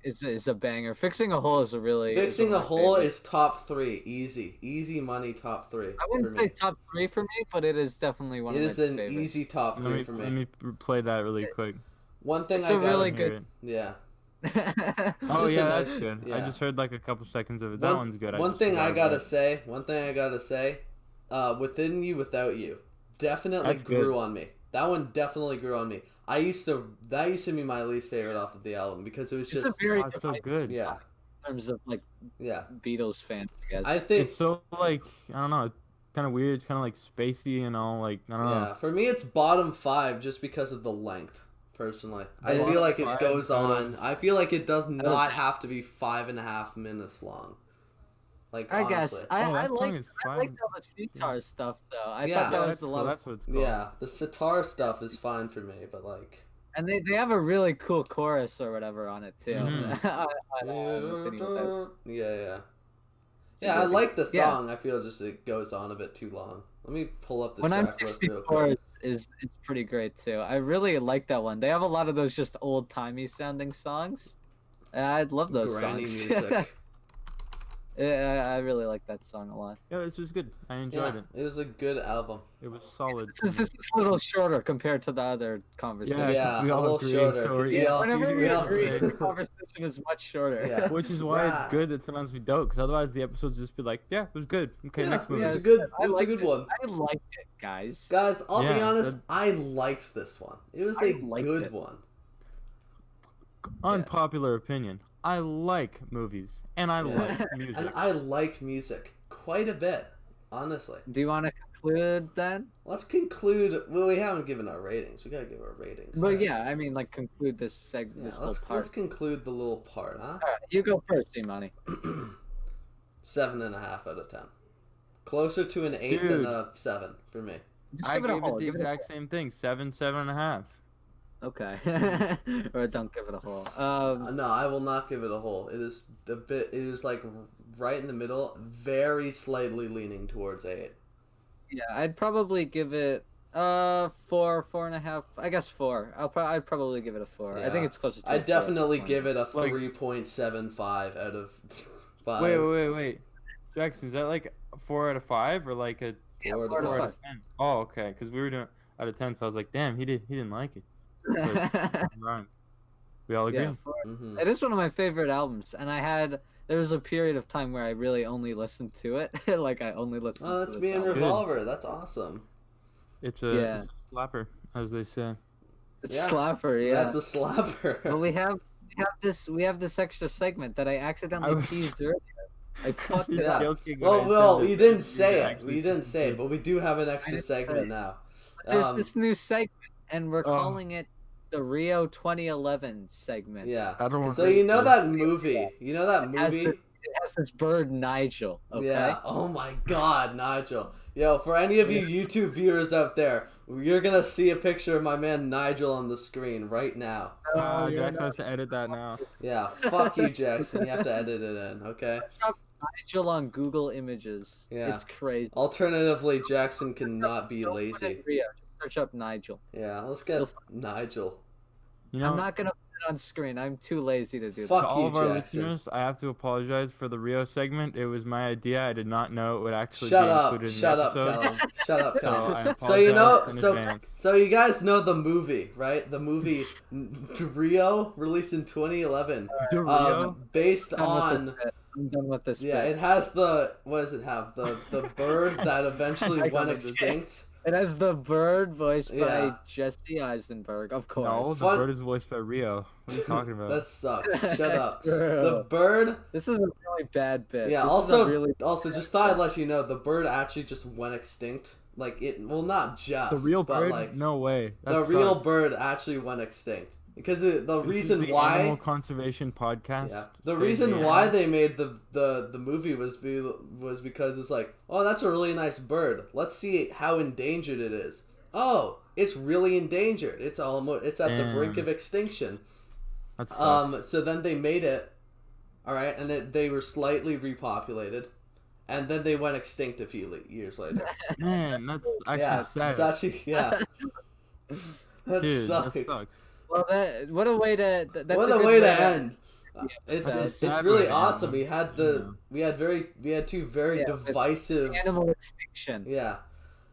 is a banger. Fixing a hole is a really Fixing one a of my hole favorites. is top 3. Easy money top 3. I wouldn't for say me. top 3 for me, but it is definitely one It of is my an favorites. easy top 3 for Let me. me play that really quick. One thing It's I a gotta really Hear good- it. yeah. Oh Just yeah, a that's nice- good. I yeah. just heard a couple seconds of it. That one's good. One just thing forgot I about gotta it. say, Within You, Without You, definitely That's grew good. on me. That one definitely grew on me. That used to be my least favorite off of the album because it was It's just a very Oh, it's so divisive good. yeah, in terms of yeah. Beatles fans, I guess. I think It's so I don't know, kind of weird. It's kind of spacey and all. I don't know. yeah. For me, it's bottom 5 just because of the length. Personally, I Bottom feel like it 5 goes out on. of- I feel like it does don't not think- have to be 5.5 minutes long. I guess honestly. Oh, I that song like is I fun. liked all the sitar stuff though. I Yeah. thought that Yeah, was that's a cool. lot of That's what it's called. Yeah, the sitar stuff is fine for me, but and they have a really cool chorus or whatever on it too. Mhm. yeah. Yeah, I like the Yeah. song. I feel just it goes on a bit too long. Let me pull up the When I'm track list real 64 quick. is pretty great too. I really like that one. They have a lot of those just old timey sounding songs. I love those Granny songs. music. I really like that song a lot. Yeah, this was good. I enjoyed Yeah, it. it was a good album. It was solid. This is a little shorter compared to the other conversation. Yeah, Yeah, we a all little agree, shorter. so 'cause we're- we yeah, all- Whenever we we all- agree, the conversation is much shorter. Yeah. Which is why Right. it's good that sometimes we don't, because otherwise the episodes just be like, yeah, it was good. Okay, Yeah, next movie. It was Yeah. a good. I It was a liked good it. one. I liked it, guys. Guys, I'll be Yeah, honest. that- I liked this one. It was I a liked good it. one. Unpopular opinion. I like movies and I Yeah. like music. And I like music quite a bit, honestly. Do you want to conclude then? Let's conclude. Well, we haven't given our ratings. We gotta give our ratings. But right? yeah, I mean, like, conclude this segment, Yeah, this little let's part. conclude the little part, huh? All right, you go first, Imani. 7.5 out of 10. Closer to an 8 than Dude. a 7 for me. Just I give it a gave it hole. the Give it a exact same thing, 7, 7.5. Okay. Or don't give it a hole. No, I will not give it a hole. It is a bit. It is like right in the middle, very slightly leaning towards 8. Yeah, I'd probably give it 4.5. I guess 4. I'd probably give it a 4. I Yeah. think it's closer to. I'd definitely give it a Like- 3.75 out of 5. Wait. Jackson, is that like a 4 out of 5 or like a Yeah, 4 4 to out 4 of out of 10? Oh, okay, because we were doing out of 10, so I was like, damn, he didn't like it. 5. I'm wrong. We all agree. Yeah, 4. Mm-hmm. It is one of my favorite albums, and there was a period of time where I really only listened to it. Like I only listened. Oh, to that's this me and album. Revolver. That's awesome. It's Yeah. a slapper, as they say. It's Yeah, slapper, yeah. That's a slapper. But we have this extra segment that I accidentally was- teased earlier. I fucked it Yeah. up. Joking when I said Well, that you didn't you say it. actually We didn't say it, but we do have an extra didn't say segment it. now. There's this new segment, and we're Oh. calling it the Rio 2011 segment. Yeah. I don't want So this you know to- that movie? You know that It has, movie? it has this bird Nigel. Okay. Yeah. Oh my God, Nigel. Yo, for any of you YouTube viewers out there, you're gonna see a picture of my man Nigel on the screen right now. Jackson has to edit that now. Yeah. Fuck you, Jackson. You have to edit it in, okay? Nigel on Google Images. Yeah. It's crazy. Alternatively, Jackson cannot be Don't put lazy. in Rio. Just search up Nigel. Yeah. Let's get Nigel. You know, I'm not gonna put it on screen. I'm too lazy to do Fuck to that. all you, of our Jackson. listeners, I have to apologize for the Rio segment. It was my idea. I did not know it would actually Shut be up. included in Shut the up, episode. Callum. Shut up, So I Callum. apologize So you know, in so advance. so you guys know the movie, right? The movie Rio, released in 2011, The Rio? based I'm done on. with this bit. I'm done with this. Yeah, bit. it has the what does it have? The bird that eventually I went don't extinct. It has the bird voiced Yeah. by Jesse Eisenberg, of course. No, the Fun- bird is voiced by Rio. What are you talking about? That sucks. Shut up. True. The bird. This is a really bad bit. Yeah. This is Also, a really just thought I'd let you know the bird actually just went extinct. Like it. Well, not just. The real but bird? like No way. That the real sucks. bird actually went extinct because the This is reason the why. Animal Conservation Podcast. Yeah. The Save reason the why animals. they made the movie was because it's like, oh, that's a really nice bird. Let's see how endangered it is. Oh, it's really endangered. It's at the brink Damn. of extinction. That sucks. So then they made it, all right, and they were slightly repopulated, and then they went extinct a few years later. Man, that's actually Yeah, sad. it's actually that Dude, sucks. that sucks. well. What a way to. That's What a a good way to end. That's a It's sad really way to end, awesome. man. We had two very Yeah, with divisive. Animal extinction. Yeah,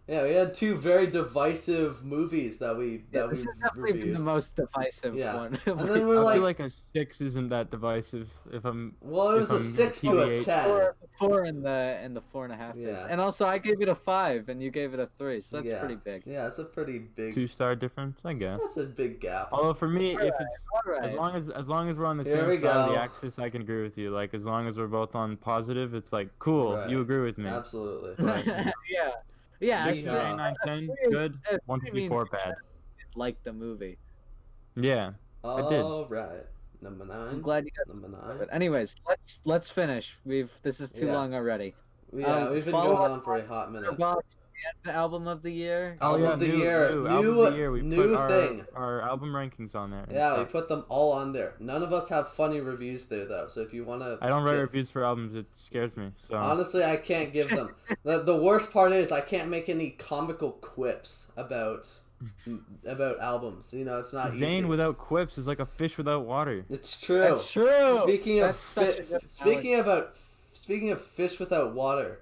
we had two very divisive movies that we This is definitely been the reviewed. most divisive Yeah. one. And then we're I feel like, like a 6 isn't that divisive. If I'm well, it was if a I'm 6 to a TBH. 10. four in the 4.5 is. Yeah. And also I gave it a 5 and you gave it a 3, so that's Yeah. pretty big. Yeah, it's a pretty big. 2-star difference, I guess. That's a big gap. Although for me, if it's Alright. as long as we're on the Here we same side of go. the axis, I can agree with you. Like as long as we're both on positive, it's like cool. Right. You agree with me. Absolutely. yeah. Yeah, I Just, said- 8, 9, 10, good. I 1 mean, to be 4, bad. like the movie. Yeah. did. All right. Number 9. I'm glad you got Number 9. it. Anyways, let's finish. This is too Yeah. long already. Yeah, we've been follow going up on for a hot minute. Box and the album of the year. Album of the year. album of the year. We New put thing. our album rankings on there. and Yeah, we stuff. put them all on there. None of us have funny reviews there though. So if you want to, I don't write reviews for albums. It scares me. So honestly, I can't give them. The worst part is I can't make any comical quips about albums. You know, it's not Zane easy. without quips is like a fish without water. It's true. That's true. Speaking of That's such a good speaking of fish without water,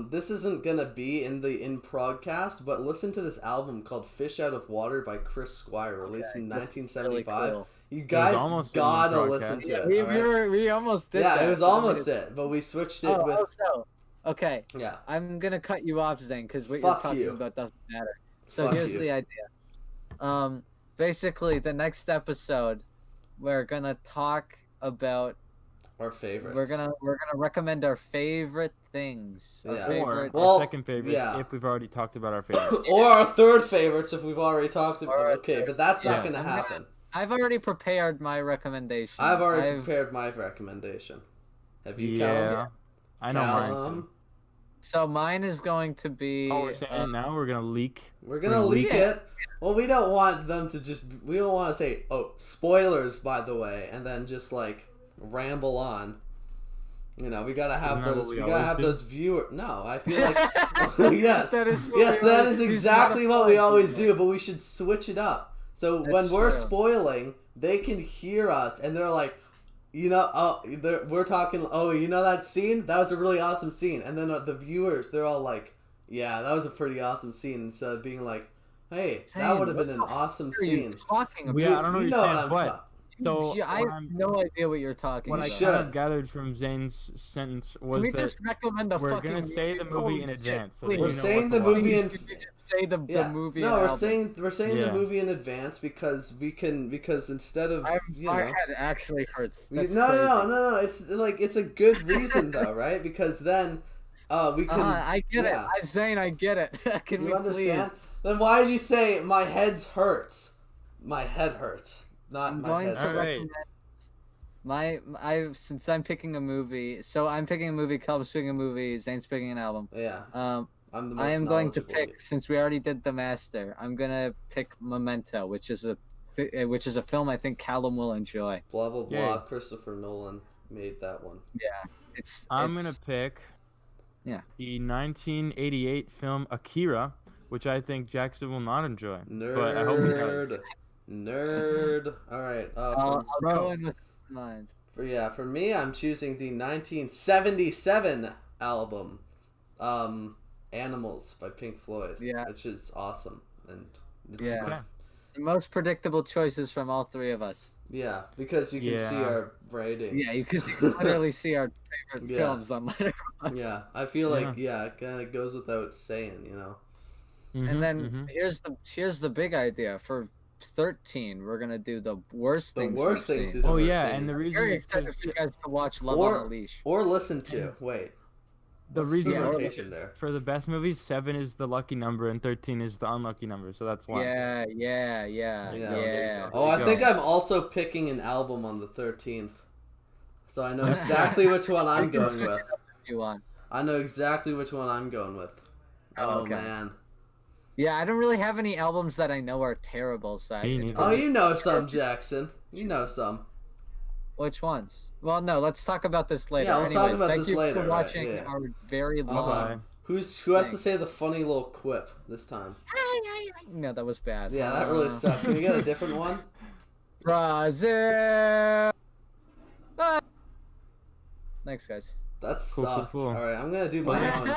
this isn't gonna be in Progcast, but listen to this album called "Fish Out of Water" by Chris Squire, released in 1975. Really cool. You guys almost in the gotta Progcast. listen to Yeah, it. we, alright? we almost did Yeah, that. it was but almost we- it, but we switched it Oh, with also, okay, yeah. I'm gonna cut you off, Zane, because what Fuck you're talking you. about doesn't matter. So Fuck here's you. the idea. Basically, the next episode, we're gonna talk about Our favorites. We're gonna recommend our favorite things. Our Yeah. favorite. Or our second favorite if we've already talked about our favorites. Or our third favorites if we've already talked about. Okay, but that's not Yeah. gonna happen. I've already prepared my recommendation. I've already prepared my recommendation. Have you, Yeah. Callum? I know mine. Callum? So mine is going to be. Oh, we're saying it now. We're gonna leak. We're gonna leak it. Well, we don't want them to just. We don't want to say, "Oh, spoilers," by the way, and then just like ramble on. You know, we gotta have those. We gotta have those viewers. No, I feel like yes, that is exactly what we always do. But we should switch it up. So when we're spoiling, they can hear us, and they're like, you know, we're talking. Oh, you know that scene? That was a really awesome scene. And then the viewers, they're all like, yeah, that was a pretty awesome scene. Instead of being like, hey, that would have been an awesome scene. Talking about? Yeah, I don't know what you're saying, but. So I have no idea what you're talking about. What I kind of gathered from Zane's sentence was that just recommend the we're gonna say the movie in advance. So we're saying the movie in. Say the movie. No, we're saying the movie in advance because instead of my head actually hurts. No. It's a good reason though, right? Because then we can. I get it. Zane, I get it. Can you understand? Please? Then why did you say my head hurts? My head hurts. Not my head. Since I'm picking a movie, so I'm picking a movie, Callum's picking a movie, Zane's picking an album. Yeah. I'm the most I am going to pick, since we already did The Master, I'm gonna pick Memento, which is a film I think Callum will enjoy. Blah blah blah. Christopher Nolan made that one. Yeah. I'm gonna pick the 1988 film Akira, which I think Jaxon will not enjoy. Nerd. But I hope he does. Nerd. All right. I'll go in with mine. For me, I'm choosing the 1977 album, "Animals" by Pink Floyd. Yeah, which is awesome, and it's the most predictable choices from all three of us. Yeah, because you can see our ratings. Yeah, because you can literally see our favorite films on Letterboxd. Yeah, I feel like it kind of goes without saying, you know. And then here's the big idea for 13. We're gonna do the worst things. Oh yeah, and the reason very excited for you guys to watch Love on a Leash or listen to. The reason for the best movies, 7 is the lucky number and 13 is the unlucky number. So that's why. Yeah. Oh, I think I'm also picking an album on the 13th, so I know exactly which one I'm going with. I know exactly which one I'm going with. Oh man. Yeah, I don't really have any albums that I know are terrible. So you know some, Jaxon. You know some. Which ones? Well, no, let's talk about this later. Yeah, we'll talk about this later. Thank you for watching our very long. Who has to say the funny little quip this time? No, that was bad. Yeah, that really sucked. Can we get a different one? Brazil. Thanks, guys. That sucks. Cool. All right, I'm gonna do my own.